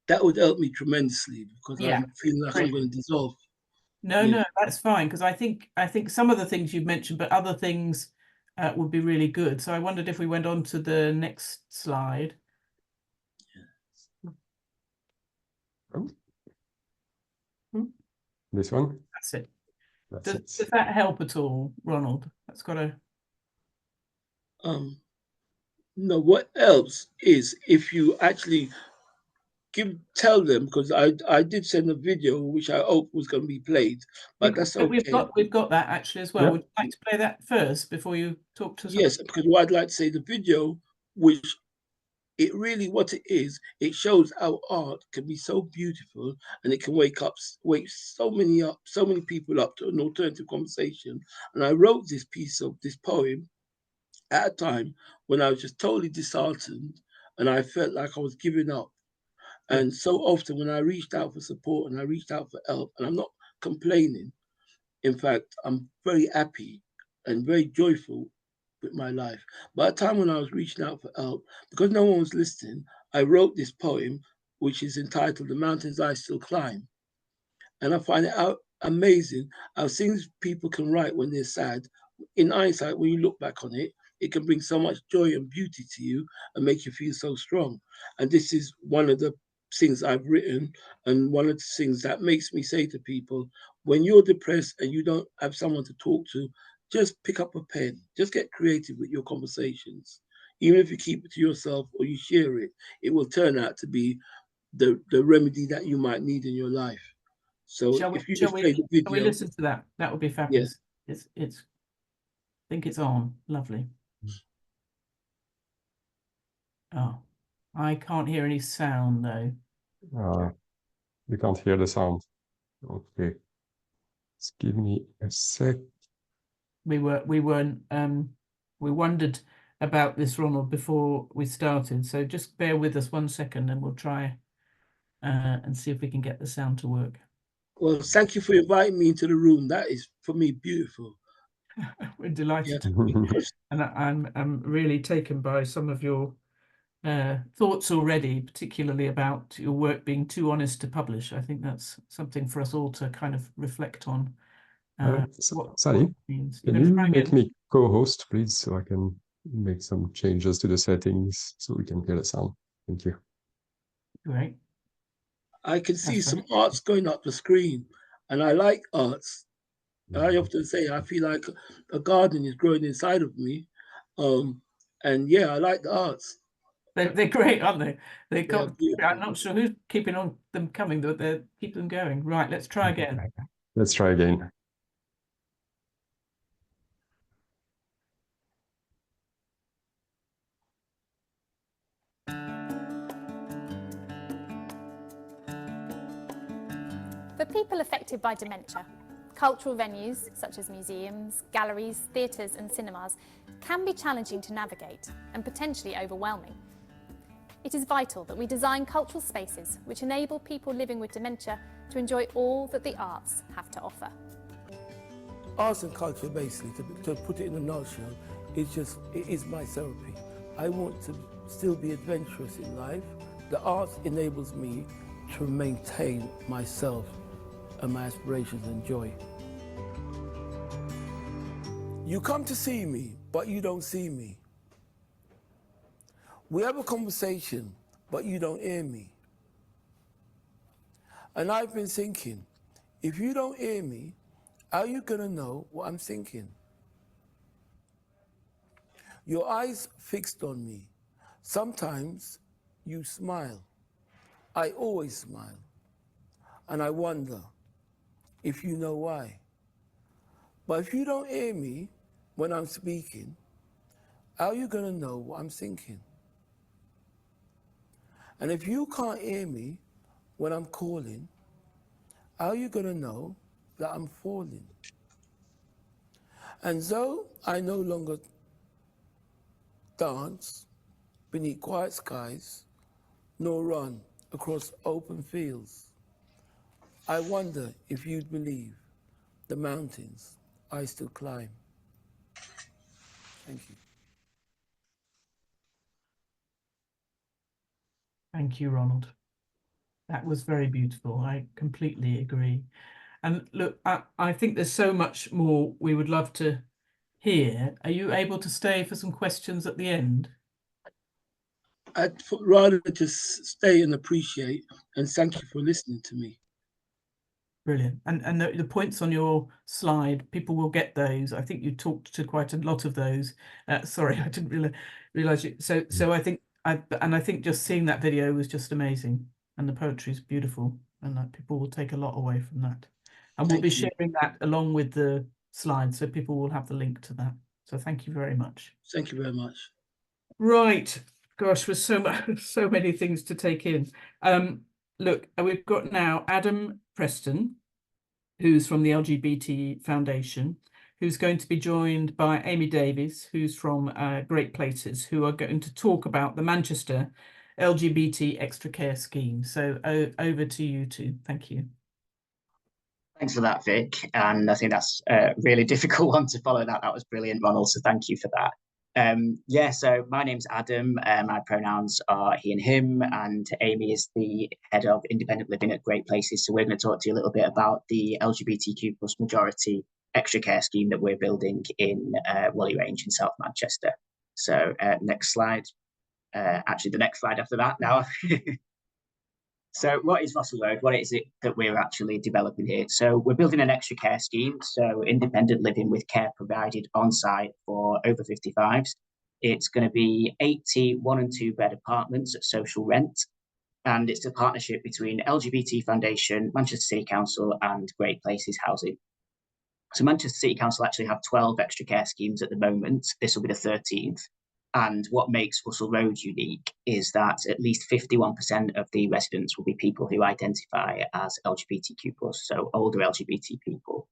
That would help me tremendously because I'm feeling like I'm going to dissolve. No, that's fine, because I think some of the things you've mentioned, but other things would be really good. So I wondered if we went on to the next slide. This one? That's it. Does that help at all, Ronald? That's got a... No, what helps is if you actually tell them, because I did send a video which I hope was going to be played, but that's okay. We've got that actually as well. Would you like to play that first before you talk to us? Yes, because what I'd like to say, the video, which it really what it is, it shows how art can be so beautiful and it can wake so many people up to an alternative conversation. And I wrote this poem at a time when I was just totally disheartened and I felt like I was giving up. And so often when I reached out for support and I reached out for help, and I'm not complaining, in fact, I'm very happy and very joyful with my life. But at a time when I was reaching out for help, because no one was listening, I wrote this poem, which is entitled The Mountains I Still Climb. And I find it amazing how things people can write when they're sad. In hindsight, when you look back on it, it can bring so much joy and beauty to you and make you feel so strong. And this is one of the things I've written, and one of the things that makes me say to people, when you're depressed and you don't have someone to talk to, just pick up a pen, just get creative with your conversations. Even if you keep it to yourself or you share it, it will turn out to be the remedy that you might need in your life. So if you just play the video. Shall we listen to that? That would be fabulous. Yeah. It's I think it's on. Lovely. Oh, I can't hear any sound though. You can't hear the sound. Okay. Just give me a sec. We wondered about this, Ronald, before we started. So just bear with us 1 second and we'll try and see if we can get the sound to work. Well, thank you for inviting me into the room. That is, for me, beautiful. We're delighted Yeah. to be, and I'm really taken by some of your thoughts already, particularly about your work being too honest to publish. I think that's something for us all to kind of reflect on. What Sally, it means. can You're you going to try make again? me co-host, please, so I can make some changes to the settings so we can hear the sound? Thank you. Great. I can see That's some arts going up the screen, and I like arts. I Mhm. often say I feel like a garden is growing inside of me. And yeah, I like the arts. They're great, aren't they? They are I'm beautiful. not sure who's keeping on them coming, but they keep them going. Right, let's try again. Let's try again. For people affected by dementia, cultural venues such as museums, galleries, theatres and cinemas can be challenging to navigate and potentially overwhelming. It is vital that we design cultural spaces which enable people living with dementia to enjoy all that the arts have to offer. Arts and culture, basically, to put it in a nutshell, it is my therapy. I want to still be adventurous in life. The arts enables me to maintain myself and my aspirations and joy. You come to see me, but you don't see me. We have a conversation, but you don't hear me. And I've been thinking, if you don't hear me, how are you gonna know what I'm thinking? Your eyes fixed on me. Sometimes you smile. I always smile. And I wonder if you know why. But if you don't hear me when I'm speaking, how are you gonna know what I'm thinking? And if you can't hear me when I'm calling, how are you gonna know that I'm falling? And though I no longer dance beneath quiet skies, nor run across open fields, I wonder if you'd believe the mountains I still climb. Thank you. Thank you, Ronald. That was very beautiful. I completely agree. And look, I think there's so much more we would love to hear. Are you able to stay for some questions at the end? I'd rather just stay and appreciate, and thank you for listening to me. Brilliant. And the points on your slide, people will get those. I think you talked to quite a lot of those. Sorry, I didn't realize you. So I think I think just seeing that video was just amazing, and the poetry is beautiful, and people will take a lot away from that. And we'll be sharing that along with the slides, so people will have the link to that. So thank you very much. Thank you very much. Right. Gosh, there's so many things to take in. Look, we've got now Adam Preston, who's from the LGBT Foundation, who's going to be joined by Amy Davies, who's from Great Places, who are going to talk about the Manchester LGBT Extra Care Scheme. So over to you two. Thank you. Thanks for that, Vic. And I think that's a really difficult one to follow. That was brilliant, Ronald. So thank you for that. Yeah, so my name's Adam. My pronouns are he and him, and Amy is the head of independent living at Great Places. So we're going to talk to you a little bit about the LGBTQ plus majority extra care scheme that we're building in Whalley Range in South Manchester. So next slide. Actually, the next slide after that now. So what is Russell Road? What is it that we're actually developing here? So we're building an extra care scheme, so independent living with care provided on site for over 55s. It's going to be 80 1- and 2-bed apartments at social rent, and it's a partnership between LGBT Foundation, Manchester City Council and Great Places Housing. So Manchester City Council actually have 12 extra care schemes at the moment. This will be the 13th. And what makes Russell Road unique is that at least 51% of the residents will be people who identify as LGBTQ+, so older LGBT people.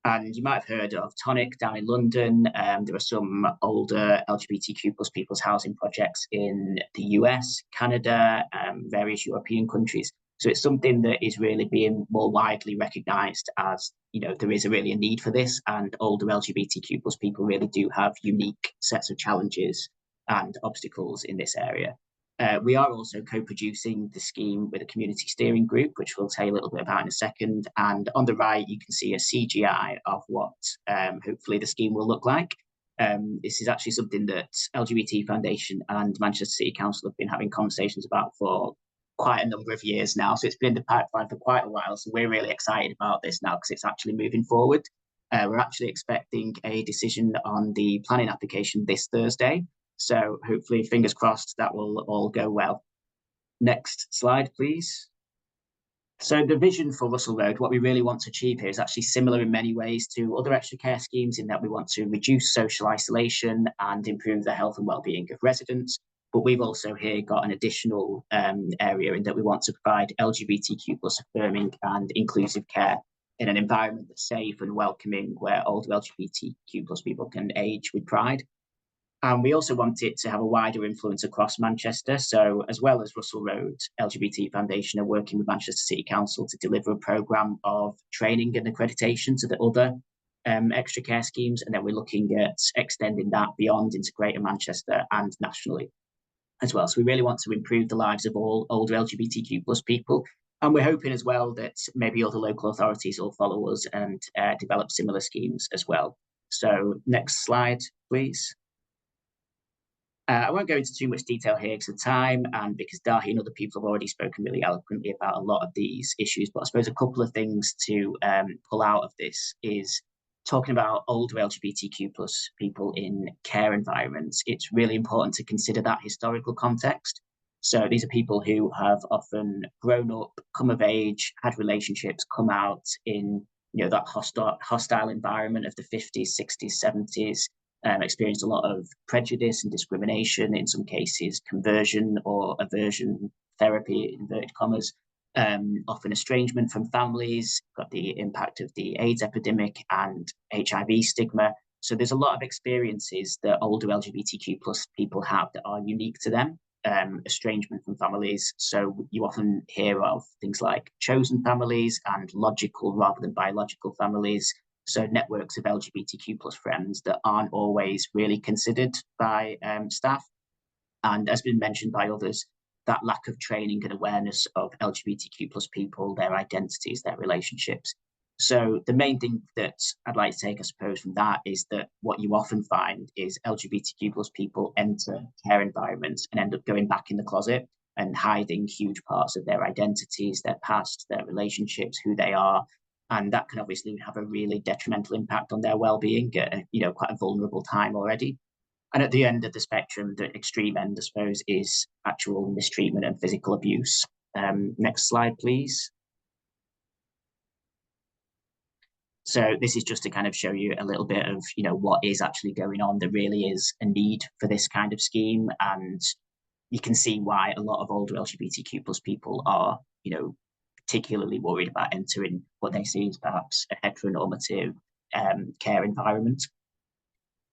And you might have heard of Tonic down in London. There are some older LGBTQ plus people's housing projects in the US, Canada, various European countries. So it's something that is really being more widely recognised as, you know, there is really a need for this, and older LGBTQ plus people really do have unique sets of challenges and obstacles in this area. We are also co-producing the scheme with a community steering group, which we'll tell you a little bit about in a second. And on the right, you can see a CGI of what hopefully the scheme will look like. This is actually something that LGBT Foundation and Manchester City Council have been having conversations about for quite a number of years now. So it's been in the pipeline for quite a while. So we're really excited about this now because it's actually moving forward. We're actually expecting a decision on the planning application this Thursday. So hopefully, fingers crossed, that will all go well. Next slide, please. So the vision for Russell Road, what we really want to achieve here is actually similar in many ways to other extra care schemes, in that we want to reduce social isolation and improve the health and well-being of residents. But we've also here got an additional area in that we want to provide LGBTQ plus affirming and inclusive care in an environment that's safe and welcoming, where older LGBTQ plus people can age with pride. And we also want it to have a wider influence across Manchester. So as well as Russell Road, LGBT Foundation are working with Manchester City Council to deliver a programme of training and accreditation to the other extra care schemes. And then we're looking at extending that beyond into Greater Manchester and nationally as well. So we really want to improve the lives of all older LGBTQ plus people. And we're hoping as well that maybe other local authorities will follow us and develop similar schemes as well. So next slide, please. I won't go into too much detail here because of time and because Dahi and other people have already spoken really eloquently about a lot of these issues. But I suppose a couple of things to pull out of this is talking about older LGBTQ plus people in care environments. It's really important to consider that historical context. So these are people who have often grown up, come of age, had relationships, come out in, you know, that hostile environment of the 50s, 60s, 70s. Experienced a lot of prejudice and discrimination, in some cases conversion or aversion therapy, inverted commas, often estrangement from families, got the impact of the AIDS epidemic and HIV stigma. So there's a lot of experiences that older LGBTQ plus people have that are unique to them. Estrangement from families. So you often hear of things like chosen families and logical rather than biological families. So networks of LGBTQ plus friends that aren't always really considered by staff. And as been mentioned by others, that lack of training and awareness of LGBTQ plus people, their identities, their relationships. So the main thing that I'd like to take, I suppose, from that is that what you often find is LGBTQ plus people enter care environments and end up going back in the closet and hiding huge parts of their identities, their past, their relationships, who they are. And that can obviously have a really detrimental impact on their well-being at quite a vulnerable time already. And at the end of the spectrum, the extreme end, I suppose, is actual mistreatment and physical abuse. Next slide, please. So this is just to kind of show you a little bit of, what is actually going on. There really is a need for this kind of scheme. And you can see why a lot of older LGBTQ plus people are, particularly worried about entering what they see as perhaps a heteronormative care environment,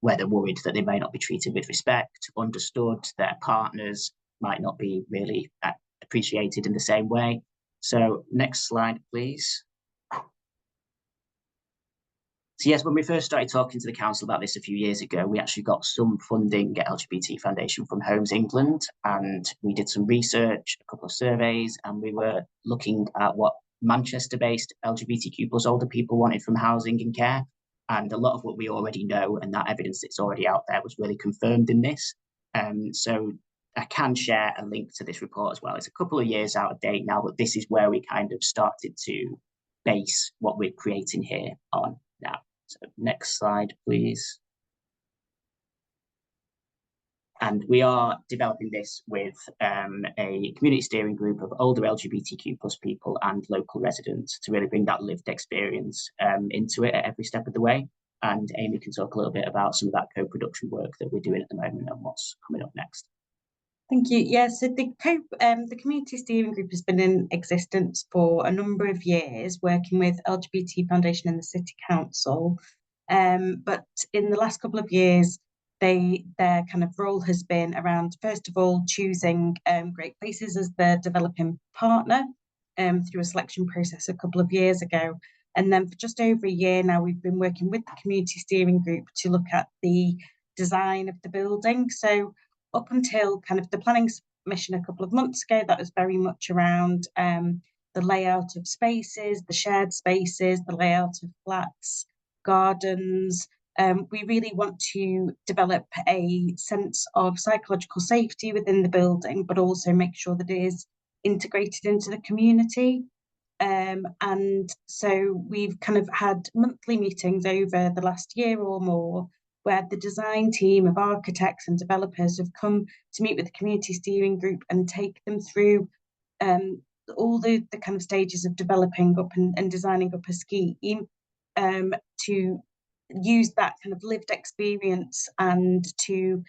where they're worried that they may not be treated with respect, understood, their partners might not be really appreciated in the same way. So next slide, please. So yes, when we first started talking to the council about this a few years ago, we actually got some funding at LGBT Foundation from HousingLIN, and we did some research, a couple of surveys, and we were looking at what Manchester-based LGBTQ plus older people wanted from housing and care. And a lot of what we already know and that evidence that's already out there was really confirmed in this. So I can share a link to this report as well. It's a couple of years out of date now, but this is where we kind of started to base what we're creating here on now. So next slide, please. And we are developing this with a community steering group of older LGBTQ plus people and local residents to really bring that lived experience into it at every step of the way. And Amy can talk a little bit about some of that co-production work that we're doing at the moment and what's coming up next. Thank you. Yeah, so the community steering group has been in existence for a number of years, working with LGBT Foundation and the City Council. But in the last couple of years, their kind of role has been around, first of all, choosing Great Places as their developing partner through a selection process a couple of years ago. And then for just over a year now, we've been working with the community steering group to look at the design of the building. So up until kind of the planning submission a couple of months ago, that was very much around the layout of spaces, the shared spaces, the layout of flats, gardens. We really want to develop a sense of psychological safety within the building, but also make sure that it is integrated into the community. And so we've kind of had monthly meetings over the last year or more, where the design team of architects and developers have come to meet with the community steering group and take them through all the kind of stages of developing up and designing up a scheme, to use that kind of lived experience and to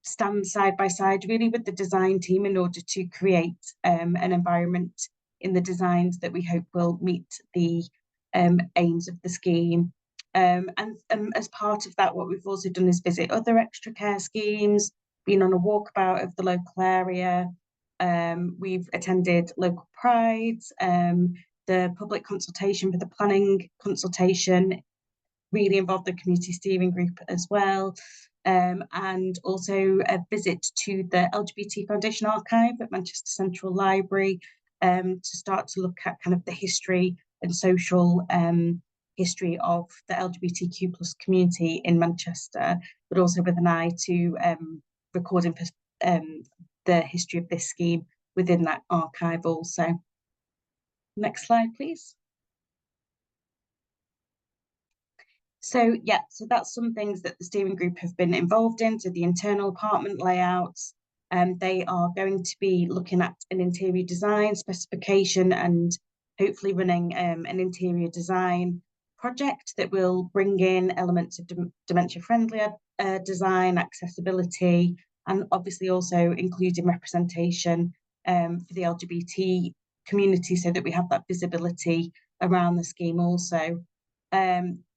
stand side by side really with the design team in order to create an environment in the designs that we hope will meet the aims of the scheme. And as part of that, what we've also done is visit other extra care schemes, been on a walkabout of the local area. We've attended local prides, the public consultation for the planning consultation really involved the community steering group as well. And also a visit to the LGBT Foundation archive at Manchester Central Library to start to look at kind of the history and social history of the LGBTQ+ community in Manchester, but also with an eye to recording the history of this scheme within that archive also. Next slide, please. So yeah, so that's some things that the steering group have been involved in. So the internal apartment layouts, they are going to be looking at an interior design specification and hopefully running an interior design project that will bring in elements of dementia-friendly design, accessibility, and obviously also including representation for the LGBT community so that we have that visibility around the scheme also.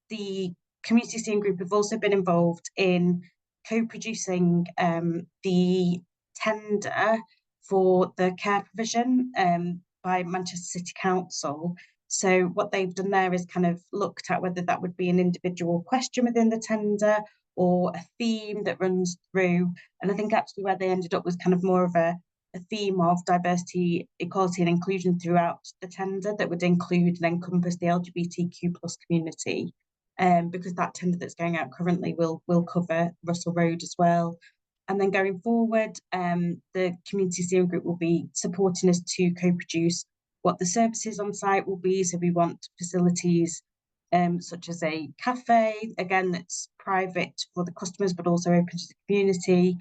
The community steering group have also been involved in co-producing the tender for the care provision by Manchester City Council. So what they've done there is kind of looked at whether that would be an individual question within the tender or a theme that runs through. And I think actually where they ended up was kind of more of a theme of diversity, equality and inclusion throughout the tender that would include and encompass the LGBTQ+ community. Because that tender that's going out currently will cover Russell Road as well. And then going forward, the community steering group will be supporting us to co-produce what the services on site will be. So we want facilities such as a cafe, again, that's private for the customers, but also open to the community.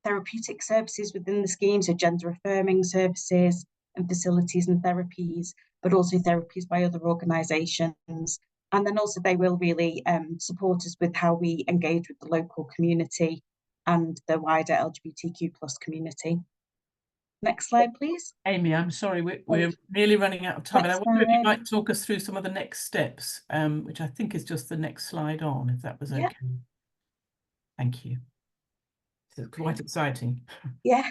Therapeutic services within the scheme, so gender affirming services and facilities and therapies, but also therapies by other organisations. And then also they will really support us with how we engage with the local community and the wider LGBTQ+ community. Next slide, please. Amy, I'm sorry, we're nearly running out of time. And I wonder if you might talk us through some of the next steps, which I think is just the next slide on, if that was okay. Thank you. It's quite exciting. Yeah.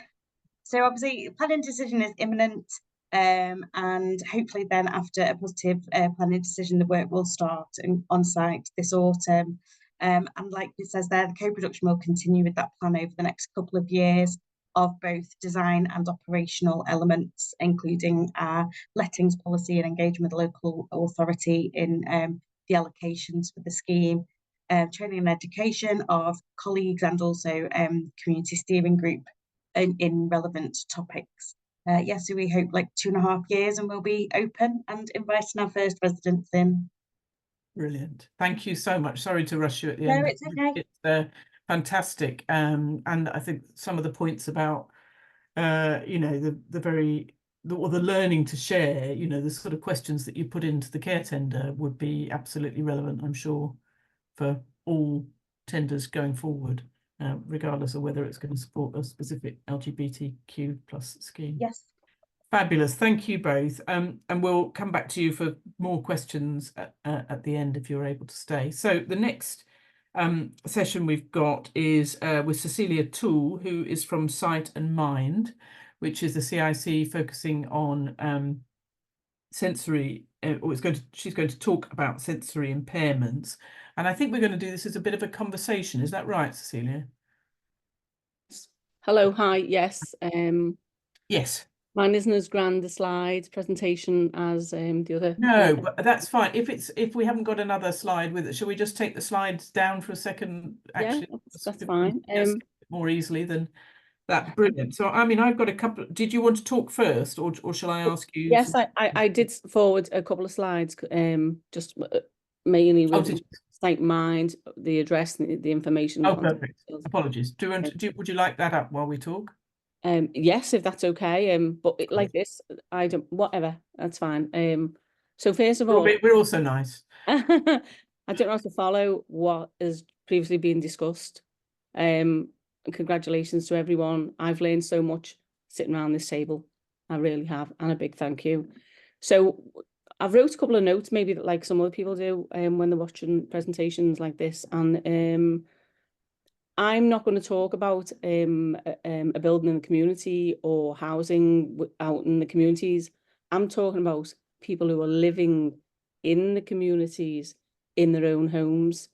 So obviously planning decision is imminent. And hopefully then after a positive planning decision, the work will start on site this autumn. And like it says there, the co-production will continue with that plan over the next couple of years of both design and operational elements, including our lettings policy and engagement with the local authority in the allocations for the scheme, training and education of colleagues and also community steering group in relevant topics. So we hope like 2.5 years and we'll be open and inviting our first residents in. Brilliant. Thank you so much. Sorry to rush you at the end. No, it's okay. It's fantastic. And I think some of the points about, you know, the learning to share, you know, the sort of questions that you put into the care tender would be absolutely relevant, I'm sure, for all tenders going forward. regardless of whether it's going to support a specific LGBTQ plus scheme. Yes. Fabulous. Thank you both. And we'll come back to you for more questions at the end if you're able to stay. So the next session we've got is with Cecilia Toole, who is from Sight and Mind, which is the CIC focusing on sensory, or she's going to talk about sensory impairments. And I think we're going to do this as a bit of a conversation. Is that right, Cecilia? Hello, hi, yes. Yes. Mine isn't as grand a slide presentation as the other. No, but that's fine. If we haven't got another slide with it, shall we just take the slides down for a second? Actually, yeah, that's fine. More easily than that. Brilliant. So, I mean, I've got a couple. Did you want to talk first, or shall I ask you? Yes, I did forward a couple of slides, just mainly with Sight Mind, the address, the information. Oh, perfect. Apologies. Would you like that up while we talk? Yes, if that's okay. But like this, I don't. Whatever, that's fine. So first of all, we're also nice. I don't know how to follow what has previously been discussed. Congratulations to everyone. I've learned so much sitting around this table. I really have, and a big thank you. So I've wrote a couple of notes, maybe that like some other people do when they're watching presentations like this, and I'm not going to talk about a building in the community or housing out in the communities. I'm talking about people who are living in the communities, in their own homes,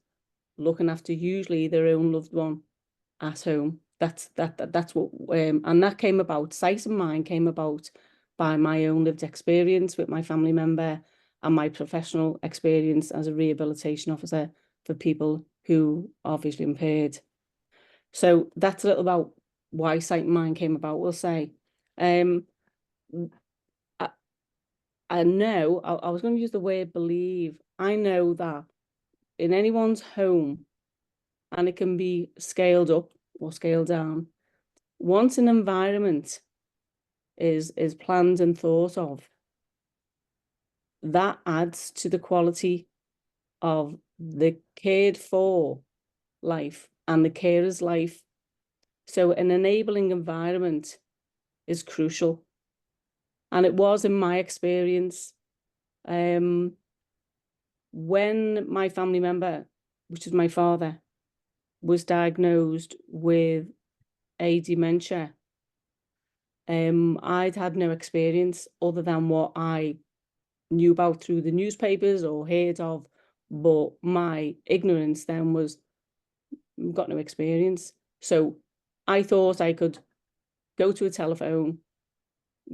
looking after usually their own loved one at home. That's what, and that came about, Sight and Mind came about by my own lived experience with my family member and my professional experience as a rehabilitation officer for people who are visually impaired. So that's a little about why Sight and Mind came about, we'll say. I know, I was going to use the word believe. I know that in anyone's home, and it can be scaled up or scaled down, once an environment is planned and thought of, that adds to the quality of the cared for life and the carer's life. So an enabling environment is crucial. And it was in my experience, when my family member, which is my father, was diagnosed with a dementia, I'd had no experience other than what I knew about through the newspapers or heard of, but my ignorance then was, got no experience. So I thought I could go to a telephone,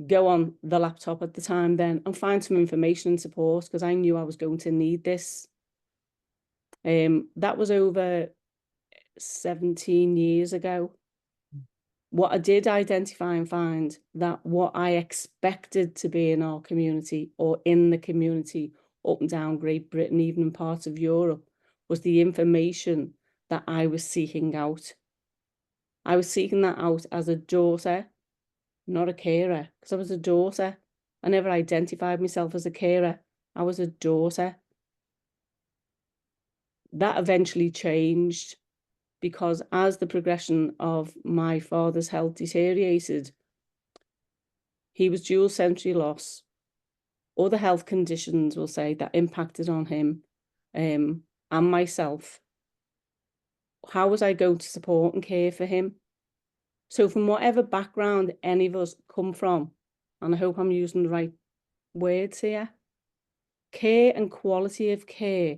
go on the laptop at the time then, and find some information and support, because I knew I was going to need this. That was over 17 years ago. What I did identify and find that what I expected to be in our community or in the community up and down Great Britain, even in parts of Europe, was the information that I was seeking out. I was seeking that out as a daughter, not a carer, because I was a daughter. I never identified myself as a carer. I was a daughter. That eventually changed, because as the progression of my father's health deteriorated, he was dual sensory loss, other health conditions, we'll say, that impacted on him and myself. How was I going to support and care for him? So from whatever background any of us come from, and I hope I'm using the right words here, care and quality of care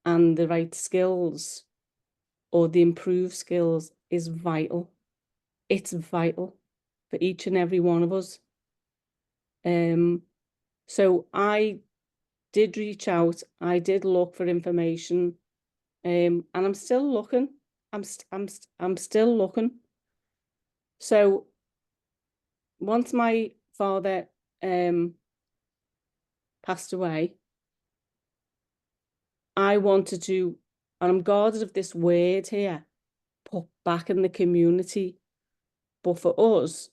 and the right skills or the improved skills is vital. It's vital for each and every one of us. So I did reach out, I did look for information, and I'm still looking. I'm still looking. So once my father passed away, I wanted to, and I'm guarded of this word here, put back in the community. But for us,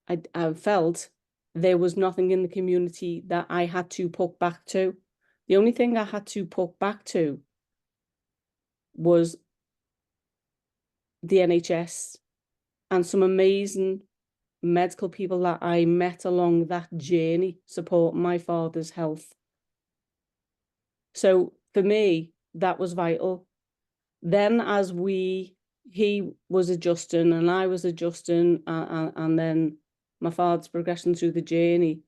I felt there was nothing in the community that I had to put back to. The only thing I had to put back to was the NHS and some amazing medical people that I met along that journey supporting my father's health. So for me, that was vital. Then as he was adjusting and I was adjusting, and then my father's progression through the journey,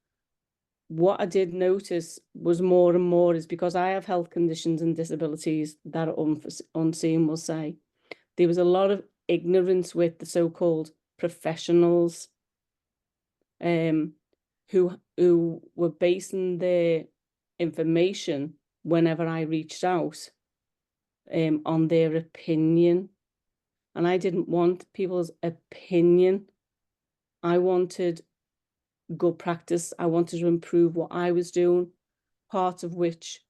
what I did notice was more and more is because I have health conditions and disabilities that are unseen, we'll say. There was a lot of ignorance with the so-called professionals who were basing their information whenever I reached out on their opinion. And I didn't want people's opinion. I wanted good practice. I wanted to improve what I was doing, part of which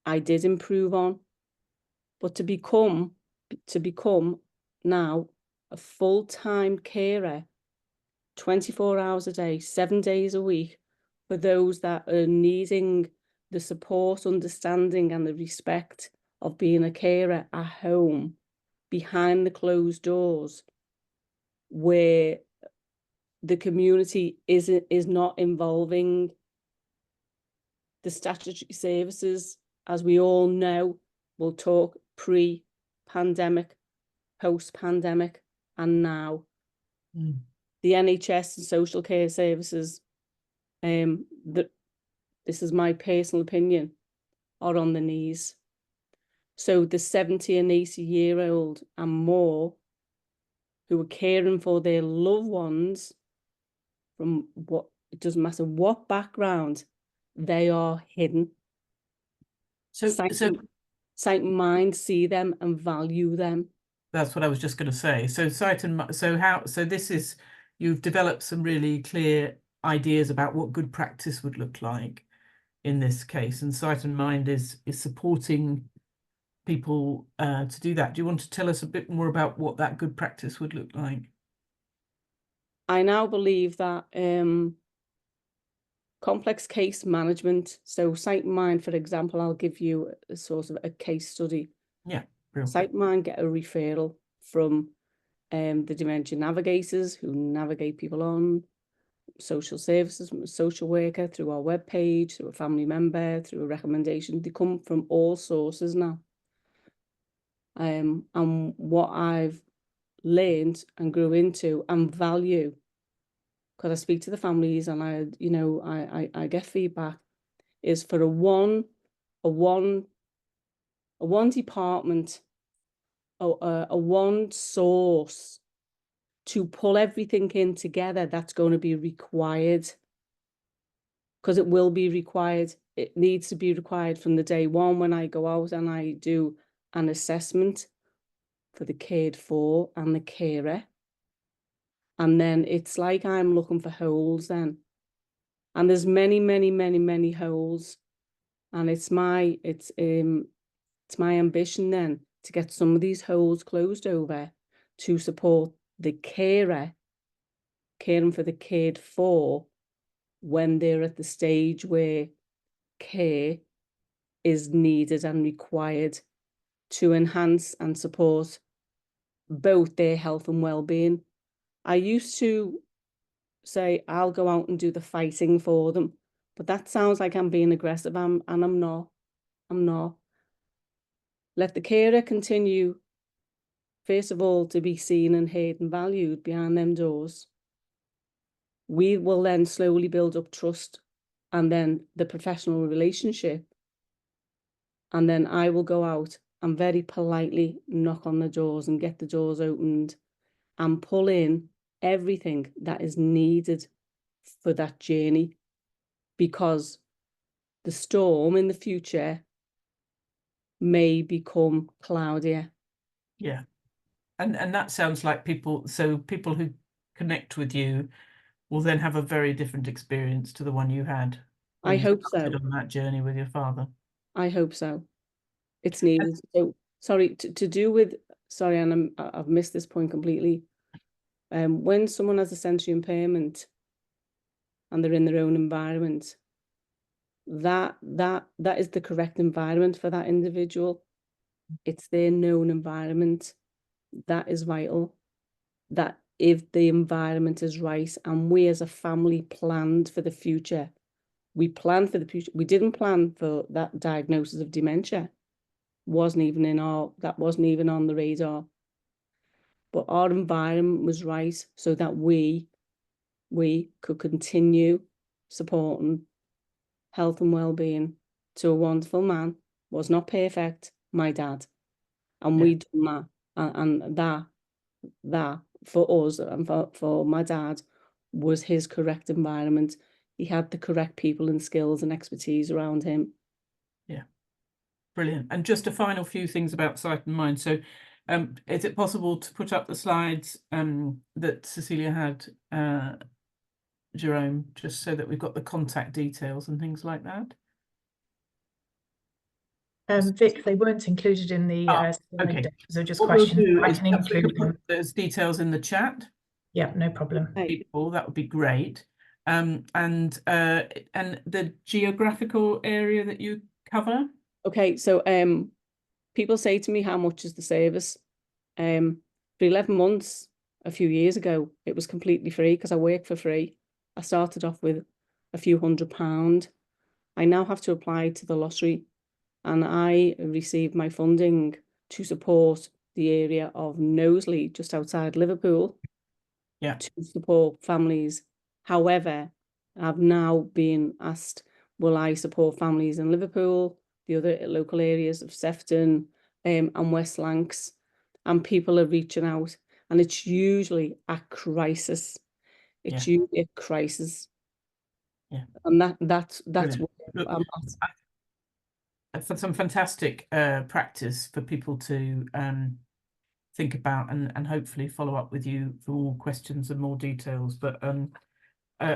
I did improve on. But to become now a full-time carer, 24 hours a day, 7 days a week, for those that are needing the support, understanding, and the respect of being a carer at home, behind the closed doors, where the community is not involving the statutory services, as we all know. We'll talk pre-pandemic, post-pandemic, and now. The NHS and social care services, this is my personal opinion, are on the knees. So the 70 and 80-year-old and more who are caring for their loved ones, from what, it doesn't matter what background, they are hidden. Sight and mind see them and value them. That's what I was just going to say. So this is, you've developed some really clear ideas about what good practice would look like in this case, and Sight and Mind is supporting people to do that. Do you want to tell us a bit more about what that good practice would look like? I now believe that complex case management, so Sight and Mind, for example, I'll give you a sort of a case study. Yeah. Sight and Mind get a referral from the dementia navigators who navigate people on, social services, from a social worker, through our webpage, through a family member, through a recommendation. They come from all sources now. And what I've learned and grew into and value, because I speak to the families and I get feedback, is for a one department, a one source to pull everything in together. That's going to be required, because it will be required. It needs to be required from the day one when I go out and I do an assessment for the cared for and the carer. And then it's like I'm looking for holes then. And there's many, many, many, many holes. And it's my ambition then to get some of these holes closed over, to support the carer, caring for the cared for, when they're at the stage where care is needed and required to enhance and support both their health and well-being. I used to say, I'll go out and do the fighting for them, but that sounds like I'm being aggressive, and I'm not. Let the carer continue, first of all, to be seen and heard and valued behind them doors. We will then slowly build up trust and then the professional relationship. And then I will go out and very politely knock on the doors and get the doors opened and pull in everything that is needed for that journey, because the storm in the future may become cloudier. Yeah. And that sounds like people who connect with you will then have a very different experience to the one you had. I hope so. On that journey with your father. I hope so. It's needed. So sorry, to do with, sorry, and I've missed this point completely. When someone has a sensory impairment and they're in their own environment, that is the correct environment for that individual. It's their known environment that is vital. That if the environment is right and we as a family planned for the future, we planned for the future. We didn't plan for that diagnosis of dementia. That wasn't even on the radar. But our environment was right so that we could continue supporting health and well-being to a wonderful man. Was not perfect, my dad. And we done that. And that for us and for my dad was his correct environment. He had the correct people and skills and expertise around him. Yeah, brilliant. And just a final few things about Sight and Mind. So is it possible to put up the slides that Cecilia had, Jerome, just so that we've got the contact details and things like that? Vic, they weren't included in the okay. deck, so just What questions. we'll do I is can include them. put those details in the chat. Yeah, no problem. People, that would be great. And the geographical area that you cover. Okay, so people say to me, how much is the service? For 11 months, a few years ago, it was completely free because I work for free. I started off with a few £100. I now have to apply to the lottery, and I receive my funding to support the area of Knowsley, just outside Liverpool, to support families. However, I've now been asked, will I support families in Liverpool, the other local areas of Sefton and West Lancs? And people are reaching out, and it's usually a crisis. It's usually a crisis. Yeah. And that's what I'm at. For some fantastic practice for people to think about and hopefully follow up with you for more questions and more details. But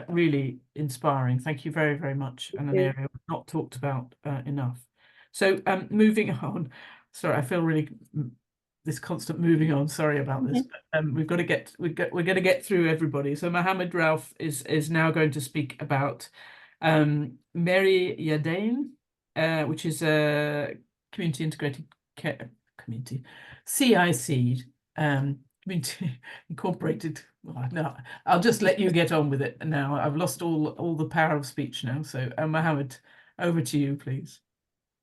really inspiring. Thank you very, very much. And an area we've not talked about enough. So moving on. Sorry, I feel really this constant moving on. Sorry about this. But, we're going to get through everybody. So Mohammed Rauf is now going to speak about Mary Yadain, which is a community integrated care community, CIC, community incorporated. Well, no, I'll just let you get on with it now. I've lost all the power of speech now. So Mohammed, over to you, please.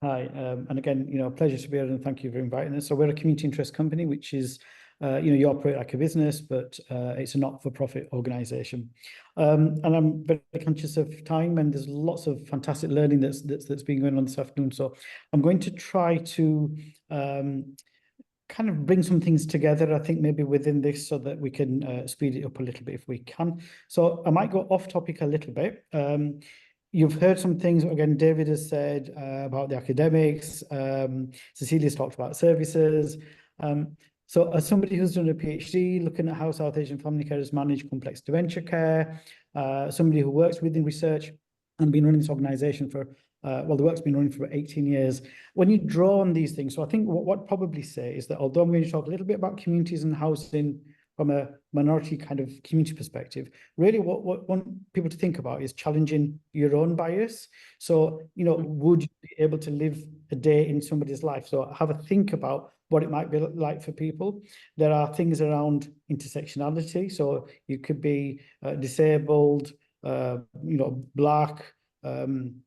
Hi, and again, a pleasure to be here, and thank you for inviting us. So we're a community interest company, which is, you operate like a business, but it's a not-for-profit organisation. And I'm very conscious of time, and there's lots of fantastic learning that's been going on this afternoon. So I'm going to try to kind of bring some things together, I think, maybe within this, so that we can speed it up a little bit if we can. So I might go off topic a little bit. You've heard some things, again, David has said about the academics, Cecilia's talked about services. So as somebody who's done a PhD looking at how South Asian family carers manage complex dementia care, somebody who works within research and been running this organisation for, well, the work's been running for 18 years. When you draw on these things, so I think what I'd probably say is that although I'm going to talk a little bit about communities and housing from a minority kind of community perspective, really what I want people to think about is challenging your own bias. So, would you be able to live a day in somebody's life? So have a think about what it might be like for people. There are things around intersectionality. So you could be disabled, Black,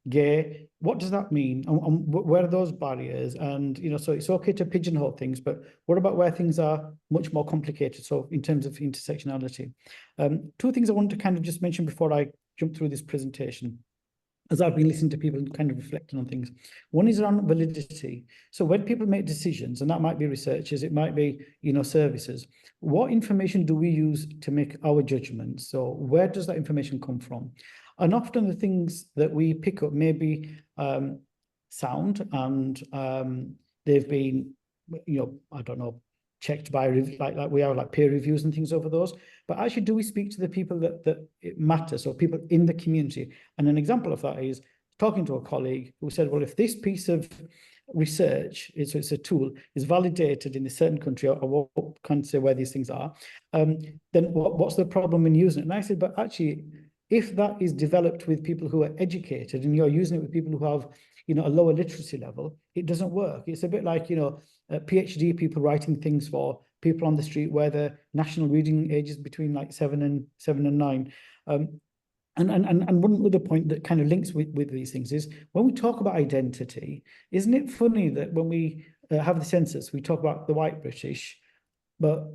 gay. What does that mean? And where are those barriers? And so it's okay to pigeonhole things, but what about where things are much more complicated? So in terms of intersectionality, two things I want to kind of just mention before I jump through this presentation, as I've been listening to people and kind of reflecting on things. One is around validity. So when people make decisions, and that might be researchers, it might be, services, what information do we use to make our judgments? So where does that information come from? And often the things that we pick up may be sound, and they've been, I don't know, checked by like we are, like peer reviews and things over those. But actually, do we speak to the people that it matters, or people in the community? And an example of that is talking to a colleague who said, well, if this piece of research, so it's a tool, is validated in a certain country, or can't say where these things are, then what's the problem in using it? And I said, but actually, if that is developed with people who are educated and you're using it with people who have, you know, a lower literacy level, it doesn't work. It's a bit like, you know, PhD people writing things for people on the street where the national reading age is between like 7 and 9. And one other point that kind of links with these things is when we talk about identity, isn't it funny that when we have the census, we talk about the white British, but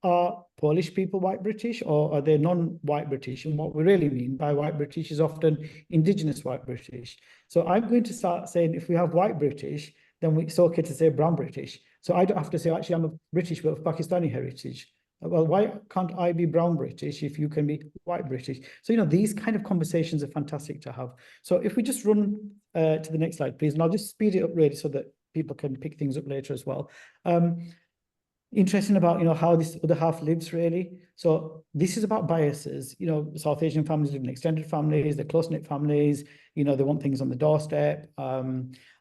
are Polish people white British or are they non-white British? And what we really mean by white British is often indigenous white British. So I'm going to start saying if we have white British, then it's okay to say brown British. So I don't have to say, actually, I'm a British but of Pakistani heritage. Well, why can't I be brown British if you can be white British? So, you know, these kind of conversations are fantastic to have. So if we just run to the next slide, please, and I'll just speed it up really so that people can pick things up later as well. Interesting about, you know, how this other half lives really. So this is about biases. You know, South Asian families live in extended families, they're close-knit families, you know, they want things on the doorstep.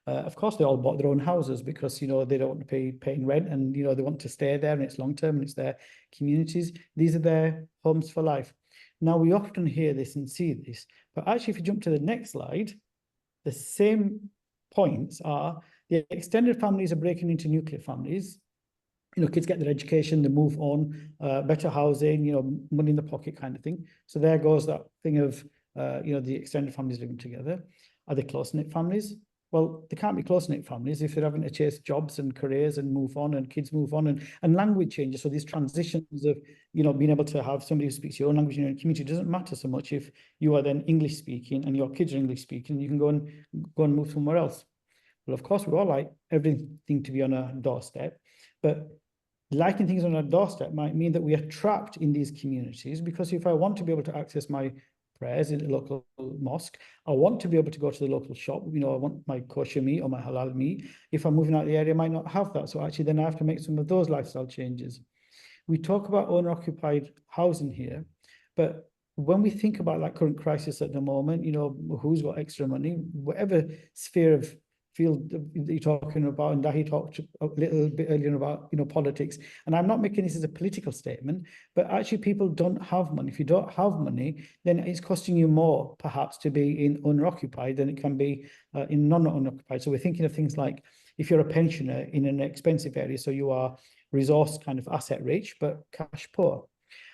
Of course, they all bought their own houses because, you know, they don't want to be paying rent and, you know, they want to stay there and it's long-term and it's their communities. These are their homes for life. Now, we often hear this and see this, but actually, if you jump to the next slide, the same points are the extended families are breaking into nuclear families. You know, kids get their education, they move on, better housing, you know, money in the pocket kind of thing. So there goes that thing of, you know, the extended families living together. Are they close-knit families? Well, they can't be close-knit families if they're having to chase jobs and careers and move on and kids move on and language changes. So these transitions of, you know, being able to have somebody who speaks your own language in your community doesn't matter so much if you are then English speaking and your kids are English speaking, you can go and move somewhere else. Well, of course, we all like everything to be on a doorstep, but liking things on our doorstep might mean that we are trapped in these communities because if I want to be able to access my prayers in a local mosque, I want to be able to go to the local shop, you know, I want my kosher meat or my halal meat. If I'm moving out of the area, I might not have that. So actually then I have to make some of those lifestyle changes. We talk about owner-occupied housing here, but when we think about that current crisis at the moment, you know, who's got extra money, whatever sphere of field that you're talking about, and Dahi talked a little bit earlier about, you know, politics. And I'm not making this as a political statement, but actually people don't have money. If you don't have money, then it's costing you more perhaps to be in owner-occupied than it can be in non-owner-occupied. So we're thinking of things like if you're a pensioner in an expensive area, so you are resource kind of asset rich, but cash poor.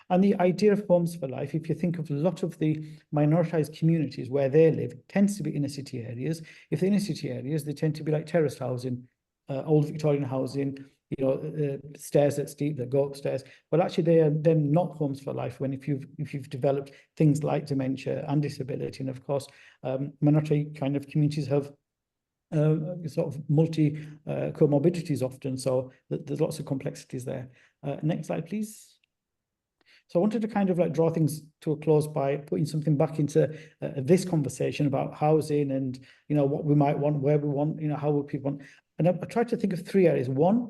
And the idea of homes for life, if you think of a lot of the minoritized communities where they live, tends to be inner city areas. If they're inner city areas, they tend to be like terraced housing, old Victorian housing, you know, stairs that steep that go upstairs. Well, actually, they are then not homes for life. When if you've developed things like dementia and disability, and of course, minority kind of communities have sort of multi comorbidities often. So there's lots of complexities there. Next slide, please. So I wanted to kind of like draw things to a close by putting something back into this conversation about housing and, you know, what we might want, where we want, you know, how would people want. And I tried to think of 3 areas. One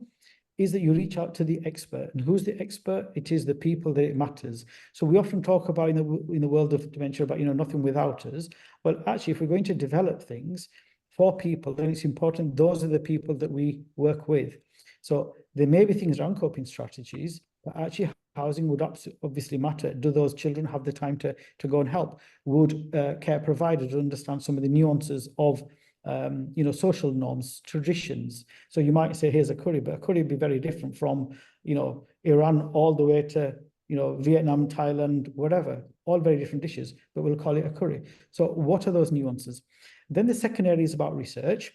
is that you reach out to the expert. And who's the expert? It is the people that it matters. So we often talk about in the world of dementia about, you know, nothing without us. Well, actually, if we're going to develop things for people, then it's important those are the people that we work with. So there may be things around coping strategies, but actually housing would obviously matter. Do those children have the time to go and help? Would care providers understand some of the nuances of you know, social norms, traditions? So you might say, here's a curry, but a curry would be very different from, you know, Iran all the way to, you know, Vietnam, Thailand, whatever, all very different dishes, but we'll call it a curry. So what are those nuances? Then the second area is about research.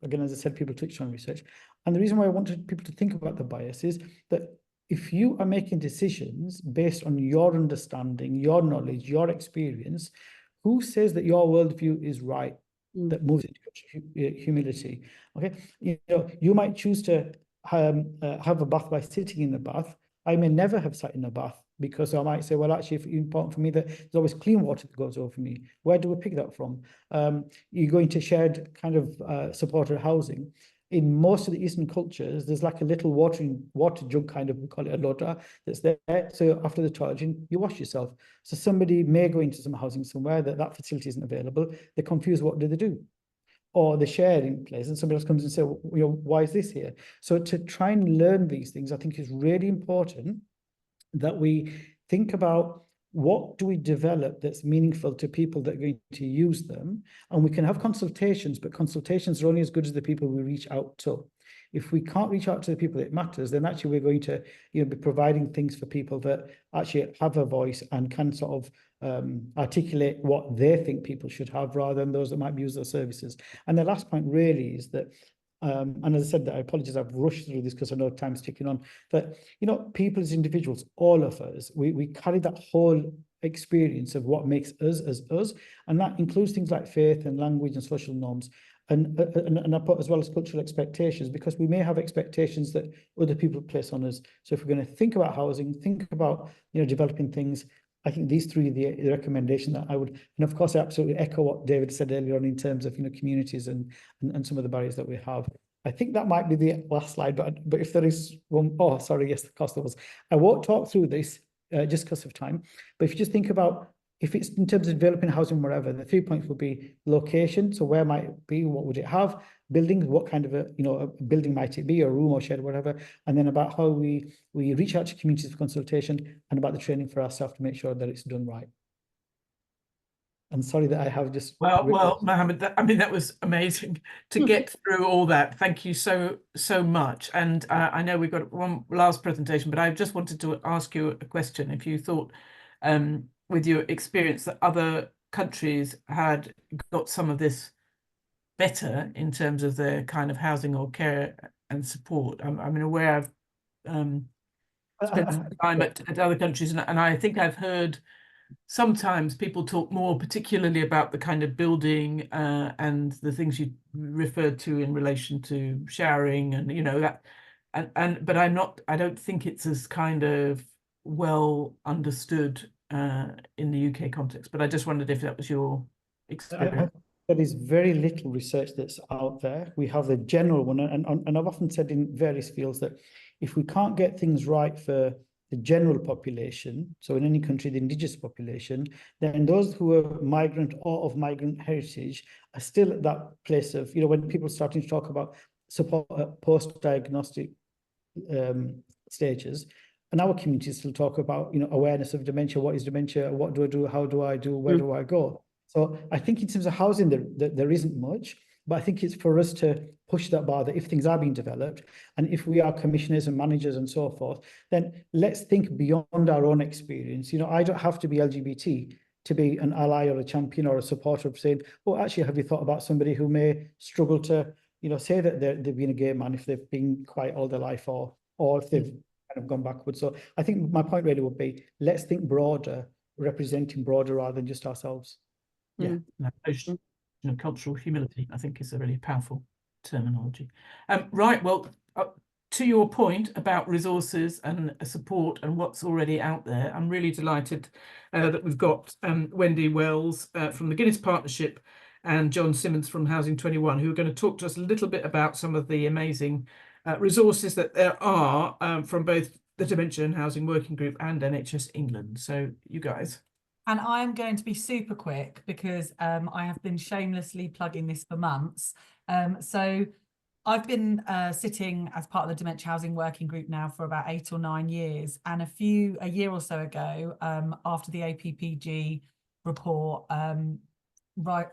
Again, as I said, people touched on research. And the reason why I wanted people to think about the bias is that if you are making decisions based on your understanding, your knowledge, your experience, who says that your worldview is right, that moves into humility? Okay, you know, you might choose to have a bath by sitting in a bath. I may never have sat in a bath because I might say, well, actually, it's important for me that there's always clean water that goes over me. Where do we pick that from? You're going to shared kind of supported housing. In most of the Eastern cultures, there's like a little water jug, kind of, we call it a lota, that's there. So after the toilet, you wash yourself. So somebody may go into some housing somewhere that facility isn't available. They're confused, what do they do? Or they share in place and somebody else comes and says, well, you know, why is this here? So to try and learn these things, I think is really important that we think about what do we develop that's meaningful to people that are going to use them? And we can have consultations, but consultations are only as good as the people we reach out to. If we can't reach out to the people it matters, then actually we're going to, be providing things for people that actually have a voice and can sort of articulate what they think people should have, rather than those that might use those services. And the last point really is that, and as I said, that I apologize, I've rushed through this because I know time's ticking on, but people as individuals, all of us, we carry that whole experience of what makes us as us, and that includes things like faith and language and social norms, and I put as well as cultural expectations, because we may have expectations that other people place on us. So if we're going to think about housing, think about developing things, I think these three are the recommendation that I would, and of course I absolutely echo what David said earlier on in terms of communities and some of the barriers that we have. I think that might be the last slide, but if there is one, oh sorry, yes, of course there was. I won't talk through this just because of time, but if you just think about, if it's in terms of developing housing wherever, the 3 points would be location. So where might it be? What would it have? Buildings, what kind of a building might it be, or room or shed, or whatever. And then about how we reach out to communities for consultation, and about the training for our staff to make sure that it's done right. And sorry that I have just... Well, Mohammed, that was amazing to get through all that. Thank you so much. And I know we've got one last presentation, but I just wanted to ask you a question. If you thought, with your experience, that other countries had got some of this better in terms of their kind of housing or care and support. I'm aware I've spent some time at other countries, and I think I've heard sometimes people talk more particularly about the kind of building and the things you referred to in relation to showering and that, but I don't think it's as kind of well understood in the UK context. But I just wondered if that was your experience. There is very little research that's out there. We have the general one, and I've often said in various fields that if we can't get things right for the general population, so in any country, the indigenous population, then those who are migrant or of migrant heritage are still at that place of, when people are starting to talk about support at post-diagnostic stages, and our communities still talk about, awareness of dementia. What is dementia? What do I do? How do I do? Where do I go? So I think in terms of housing, there isn't much, but I think it's for us to push that bar that if things are being developed, and if we are commissioners and managers and so forth, then let's think beyond our own experience. I don't have to be LGBT to be an ally or a champion or a supporter of saying, oh, actually, have you thought about somebody who may struggle to, say that they've been a gay man if they've been quiet all their life, or if they've kind of gone backwards. So I think my point really would be, let's think broader, representing broader rather than just ourselves. Yeah, notion of cultural humility, I think, is a really powerful terminology. Right, well, to your point about resources and support and what's already out there, I'm really delighted that we've got Wendy Wells from the Guinness Partnership and John Simmons from Housing 21, who are going to talk to us a little bit about some of the amazing resources that there are from both the Dementia and Housing Working Group and NHS England. So you guys. And I'm going to be super quick because I have been shamelessly plugging this for months. So I've been sitting as part of the Dementia Housing Working Group now for about 8 or 9 years. And a year or so ago, after the APPG report,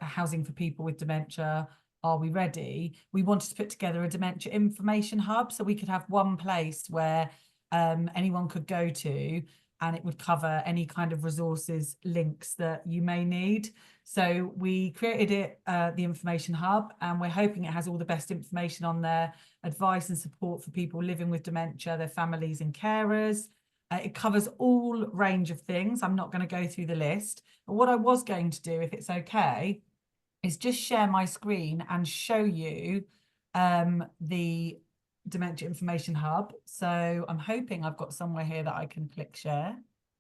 Housing for People with Dementia, Are We Ready? We wanted to put together a dementia information hub so we could have one place where anyone could go to, and it would cover any kind of resources, links that you may need. So we created it, the Information Hub, and we're hoping it has all the best information on there, advice and support for people living with dementia, their families and carers. It covers all range of things. I'm not going to go through the list, but what I was going to do, if it's okay, is just share my screen and show you the Dementia Information Hub. So I'm hoping I've got somewhere here that I can click share.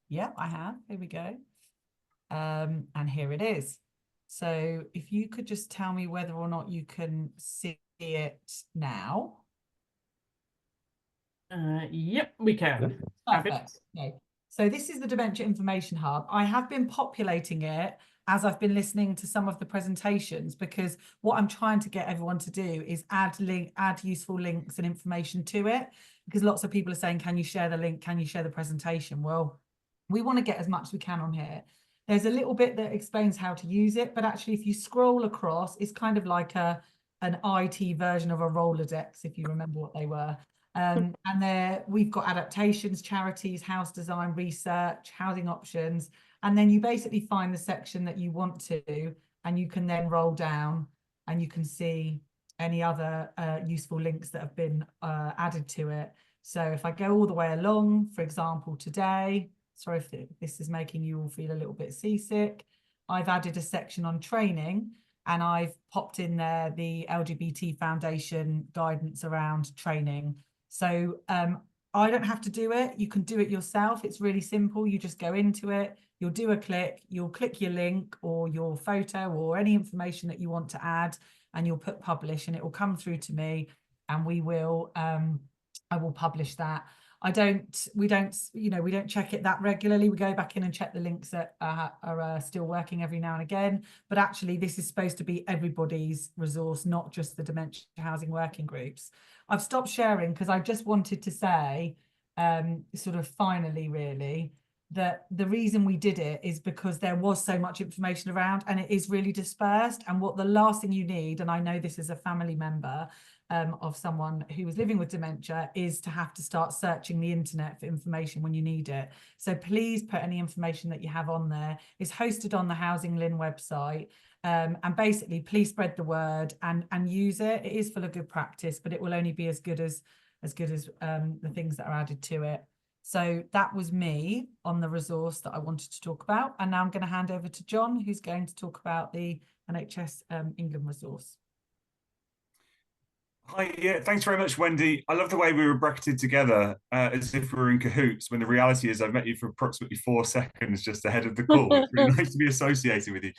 Yeah, I have. Here we go. And here it is. So if you could just tell me whether or not you can see it now. Yep, we can. Perfect. Okay. So this is the Dementia Information Hub. I have been populating it as I've been listening to some of the presentations, because what I'm trying to get everyone to do is add useful links and information to it, because lots of people are saying, can you share the link? Can you share the presentation? Well, We want to get as much as we can on here. There's a little bit that explains how to use it, but actually if you scroll across, it's kind of like an IT version of a Rolodex, if you remember what they were. And there we've got adaptations, charities, house design, research, housing options, and then you basically find the section that you want to, and you can then roll down and you can see any other useful links that have been added to it. So if I go all the way along, for example, today, sorry if this is making you all feel a little bit seasick, I've added a section on training, and I've popped in there the LGBT Foundation guidance around training. So I don't have to do it. You can do it yourself. It's really simple. You just go into it, you'll do a click, you'll click your link or your photo or any information that you want to add, and you'll put publish, and it will come through to me, and we will I will publish that. We don't check it that regularly. We go back in and check the links that are still working every now and again. But actually, this is supposed to be everybody's resource, not just the dementia housing working groups. I've stopped sharing because I just wanted to say, sort of finally, really, that the reason we did it is because there was so much information around, and it is really dispersed. And what the last thing you need, and I know this is a family member of someone who was living with dementia, is to have to start searching the internet for information when you need it. So please put any information that you have on there. It's hosted on the HousingLIN website. And basically, please spread the word and use it. It is full of good practice, but it will only be as good as the things that are added to it. So that was me on the resource that I wanted to talk about. And now I'm going to hand over to John, who's going to talk about the NHS England resource. Hi, yeah, thanks very much, Wendy. I love the way we were bracketed together as if we were in cahoots, when the reality is I've met you for approximately 4 seconds just ahead of the call. It's really nice to be associated with you.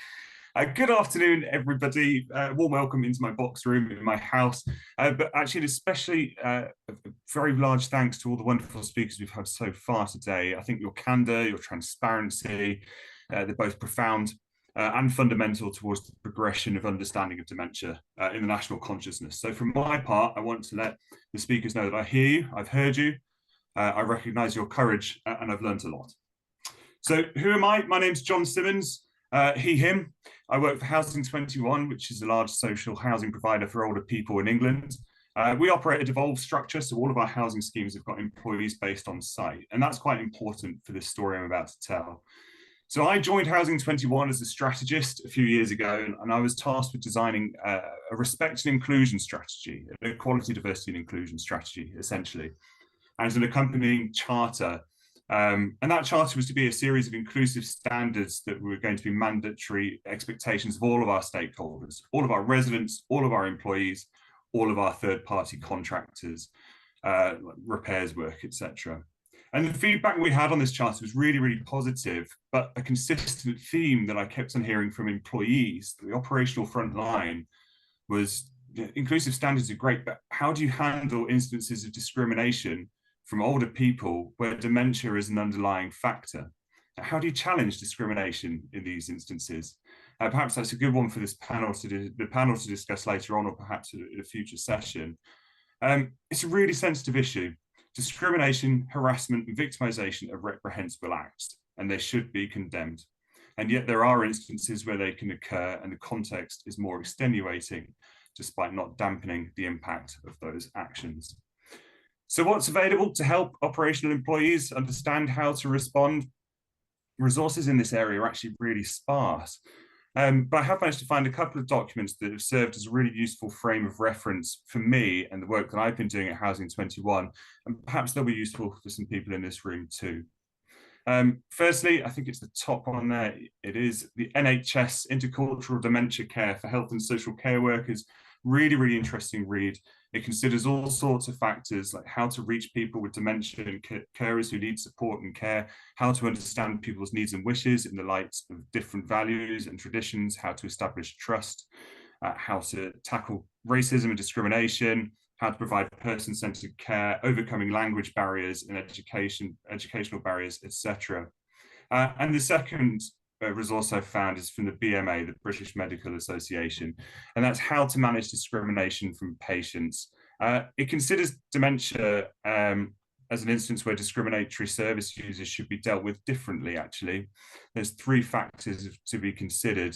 Good afternoon, everybody. Warm welcome into my box room in my house. But actually, especially a very large thanks to all the wonderful speakers we've had so far today. I think your candor, your transparency, they're both profound and fundamental towards the progression of understanding of dementia in the national consciousness. So from my part, I want to let the speakers know that I hear you, I've heard you, I recognise your courage, and I've learned a lot. So who am I? My name's John Simmons. He, him. I work for Housing 21, which is a large social housing provider for older people in England. We operate a devolved structure, so all of our housing schemes have got employees based on site, and that's quite important for this story I'm about to tell. So I joined Housing 21 as a strategist a few years ago, and I was tasked with designing a respect and inclusion strategy, an equality, diversity and inclusion strategy, essentially, and as an accompanying charter. And that charter was to be a series of inclusive standards that were going to be mandatory expectations of all of our stakeholders, all of our residents, all of our employees, all of our third-party contractors, repairs work, etc. And the feedback we had on this charter was really, really positive, but a consistent theme that I kept on hearing from employees, the operational front line, was inclusive standards are great, but how do you handle instances of discrimination from older people where dementia is an underlying factor? How do you challenge discrimination in these instances? Perhaps that's a good one for this panel to discuss later on, or perhaps in a future session. It's a really sensitive issue. Discrimination, harassment, and victimization are reprehensible acts, and they should be condemned. And yet there are instances where they can occur, and the context is more extenuating, despite not dampening the impact of those actions. So what's available to help operational employees understand how to respond? Resources in this area are actually really sparse. But I have managed to find a couple of documents that have served as a really useful frame of reference for me and the work that I've been doing at Housing 21, and perhaps they'll be useful for some people in this room too. Firstly, I think it's the top one there. It is the NHS Intercultural Dementia Care for Health and Social Care Workers. Really, really interesting read. It considers all sorts of factors like how to reach people with dementia and carers who need support and care, how to understand people's needs and wishes in the light of different values and traditions, how to establish trust, how to tackle racism and discrimination, how to provide person-centered care, overcoming language barriers and educational barriers, etc. And the second resource I've found is from the BMA, the British Medical Association, and that's how to manage discrimination from patients. It considers dementia as an instance where discriminatory service users should be dealt with differently, actually. There's 3 factors to be considered.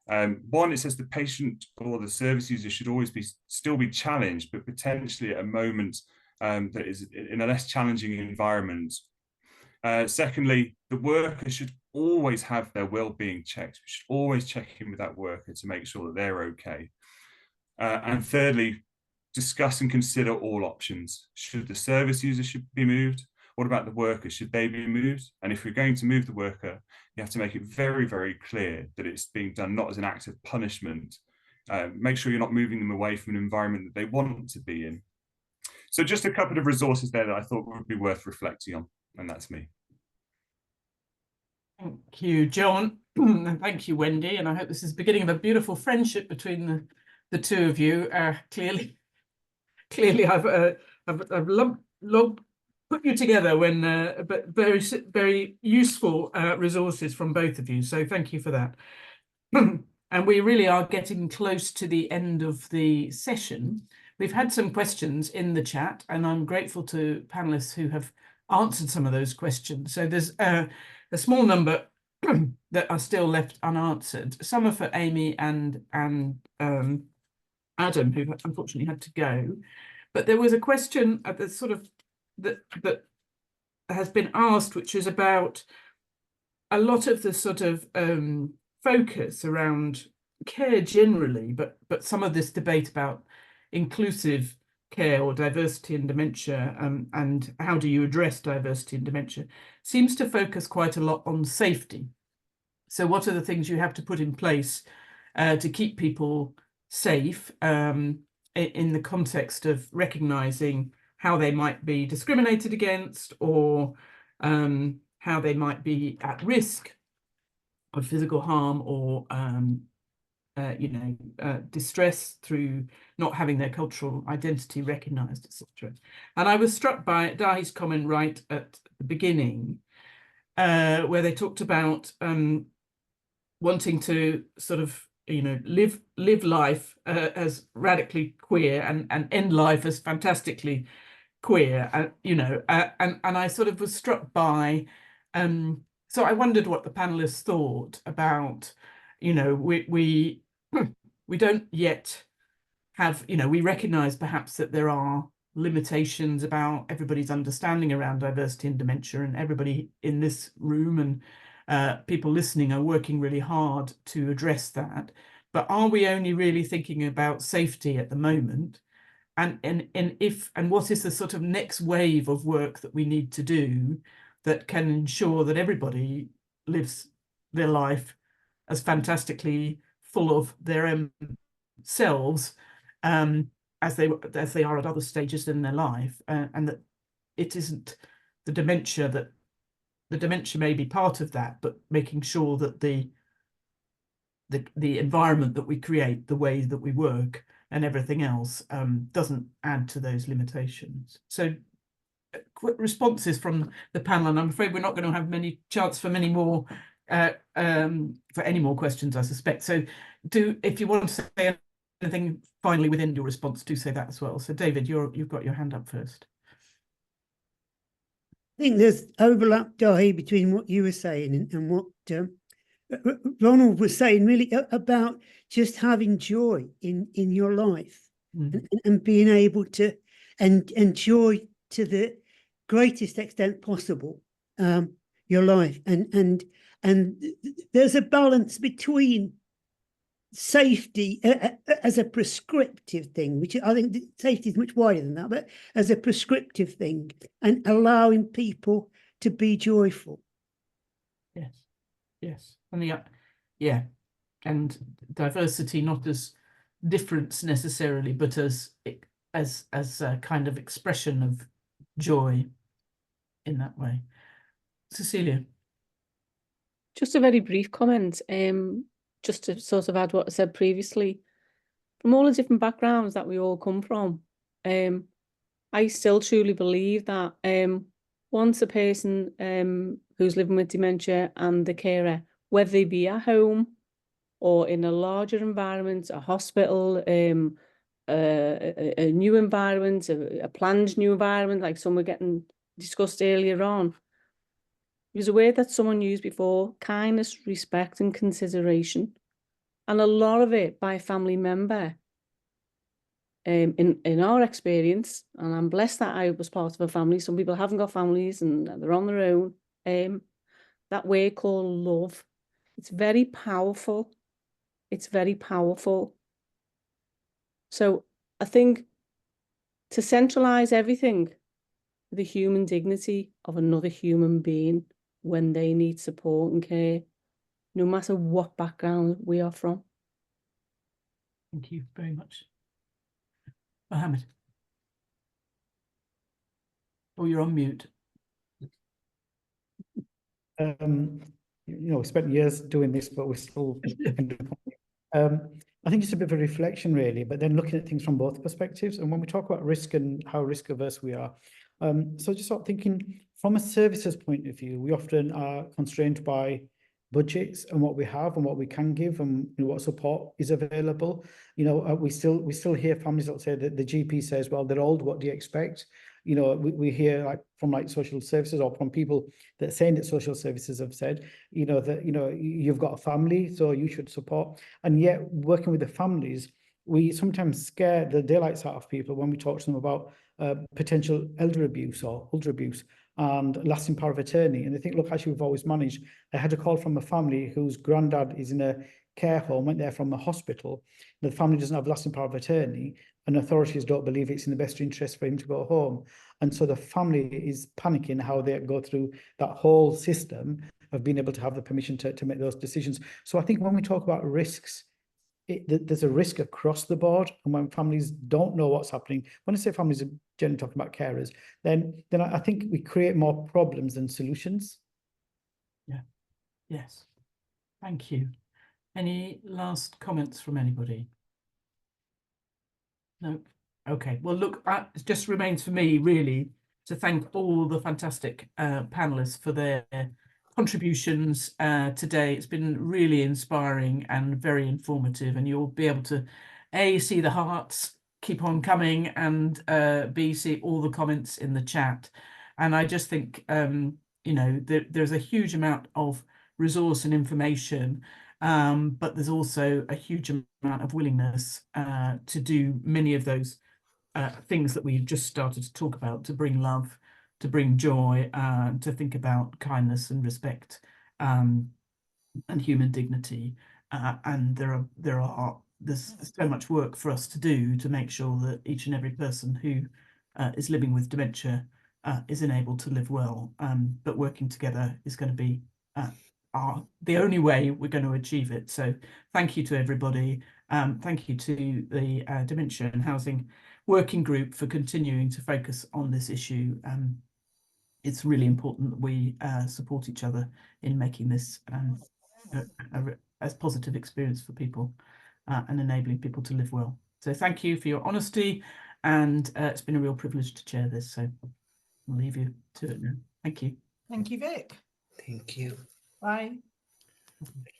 One, it says the patient or the service user should always still be challenged, but potentially at a moment that is in a less challenging environment. Secondly, the worker should always have their well-being checked. We should always check in with that worker to make sure that they're okay. And thirdly, discuss and consider all options. Should the service user be moved? What about the worker? Should they be moved? And if you're going to move the worker, you have to make it very, very clear that it's being done not as an act of punishment. Make sure you're not moving them away from an environment that they want to be in. So just a couple of resources there that I thought would be worth reflecting on, and that's me. Thank you, John. And thank you, Wendy. And I hope this is the beginning of a beautiful friendship between the two of you. Clearly, I've put you together when, but very useful resources from both of you. So thank you for that. And we really are getting close to the end of the session. We've had some questions in the chat, and I'm grateful to panelists who have answered some of those questions. So there's a small number that are still left unanswered. Some are for Amy and Adam, who unfortunately had to go. But there was a question at the sort of that has been asked, which is about a lot of the sort of focus around care generally, but some of this debate about inclusive care or diversity in dementia, and how do you address diversity in dementia, seems to focus quite a lot on safety. So what are the things you have to put in place to keep people safe in the context of recognizing how they might be discriminated against, or how they might be at risk of physical harm or distress through not having their cultural identity recognized, etc. And I was struck by Dahi's comment right at the beginning, where they talked about wanting to sort of live life as radically queer and end life as fantastically queer, and I sort of was struck by, so I wondered what the panelists thought about, we don't yet have, we recognize perhaps that there are limitations about everybody's understanding around diversity and dementia, and everybody in this room and people listening are working really hard to address that. But are we only really thinking about safety at the moment? And what is the sort of next wave of work that we need to do that can ensure that everybody lives their life as fantastically full of their own selves as they are at other stages in their life, and that it isn't the dementia, that the dementia may be part of that, but making sure that the environment that we create, the way that we work and everything else doesn't add to those limitations. So quick responses from the panel, and I'm afraid we're not going to have many chance for many more for any more questions, I suspect. So if you want to say anything finally within your response, do say that as well. So David, you've got your hand up first. I think there's overlap, Dahi, between what you were saying and what Ronald was saying, really about just having joy in your life, and being able to enjoy to the greatest extent possible your life, and there's a balance between safety as a prescriptive thing, which I think safety is much wider than that, but as a prescriptive thing, and allowing people to be joyful. Yes, and and diversity not as difference necessarily, but as a kind of expression of joy in that way. Cecilia. Just a very brief comment, just to sort of add what I said previously. From all the different backgrounds that we all come from, I still truly believe that once a person who's living with dementia and the carer, whether they be at home or in a larger environment, a hospital, a new environment, a planned new environment, like some are getting discussed earlier on, there's a word that someone used before: kindness, respect, and consideration. And a lot of it by a family member. In our experience, and I'm blessed that I was part of a family. Some people haven't got families and they're on their own. That word called love, it's very powerful. It's very powerful. So I think to centralize everything, the human dignity of another human being when they need support and care, no matter what background we are from. Thank you very much. Mohammed. Oh, you're on mute. We spent years doing this, but we're still I think it's a bit of a reflection, really, but then looking at things from both perspectives. And when we talk about risk and how risk averse we are, so just sort of thinking from a services point of view, we often are constrained by budgets and what we have and what we can give and what support is available. We still hear families that say that the GP says, well, they're old, what do you expect? We hear from social services or from people that are saying that social services have said, that you've got a family, so you should support. And yet working with the families, we sometimes scare the daylights out of people when we talk to them about potential elder abuse or older abuse and lasting power of attorney. And they think, look, actually, we've always managed. I had a call from a family whose granddad is in a care home, went there from a hospital. The family doesn't have lasting power of attorney, and authorities don't believe it's in the best interest for him to go home. And so the family is panicking how they go through that whole system of being able to have the permission to make those decisions. So I think when we talk about risks, there's a risk across the board. And when families don't know what's happening, when I say families, are generally talking about carers, then I think we create more problems than solutions. Yeah. Yes. Thank you. Any last comments from anybody? No. Okay. Well, look, it just remains for me really to thank all the fantastic panelists for their contributions today. It's been really inspiring and very informative, and you'll be able to A, see the hearts keep on coming, and B, see all the comments in the chat. And I just think there's a huge amount of resource and information, but there's also a huge amount of willingness to do many of those things that we've just started to talk about, to bring love, to bring joy, to think about kindness and respect and human dignity. And there's so much work for us to do to make sure that each and every person who is living with dementia is enabled to live well. But working together is going to be the only way we're going to achieve it. So thank you to everybody. Thank you to the Dementia and Housing Working Group for continuing to focus on this issue. It's really important that we support each other in making this as positive experience for people and enabling people to live well. So thank you for your honesty, and it's been a real privilege to chair this. So I'll leave you to it now. Thank you. Thank you, Vic. Thank you. Bye.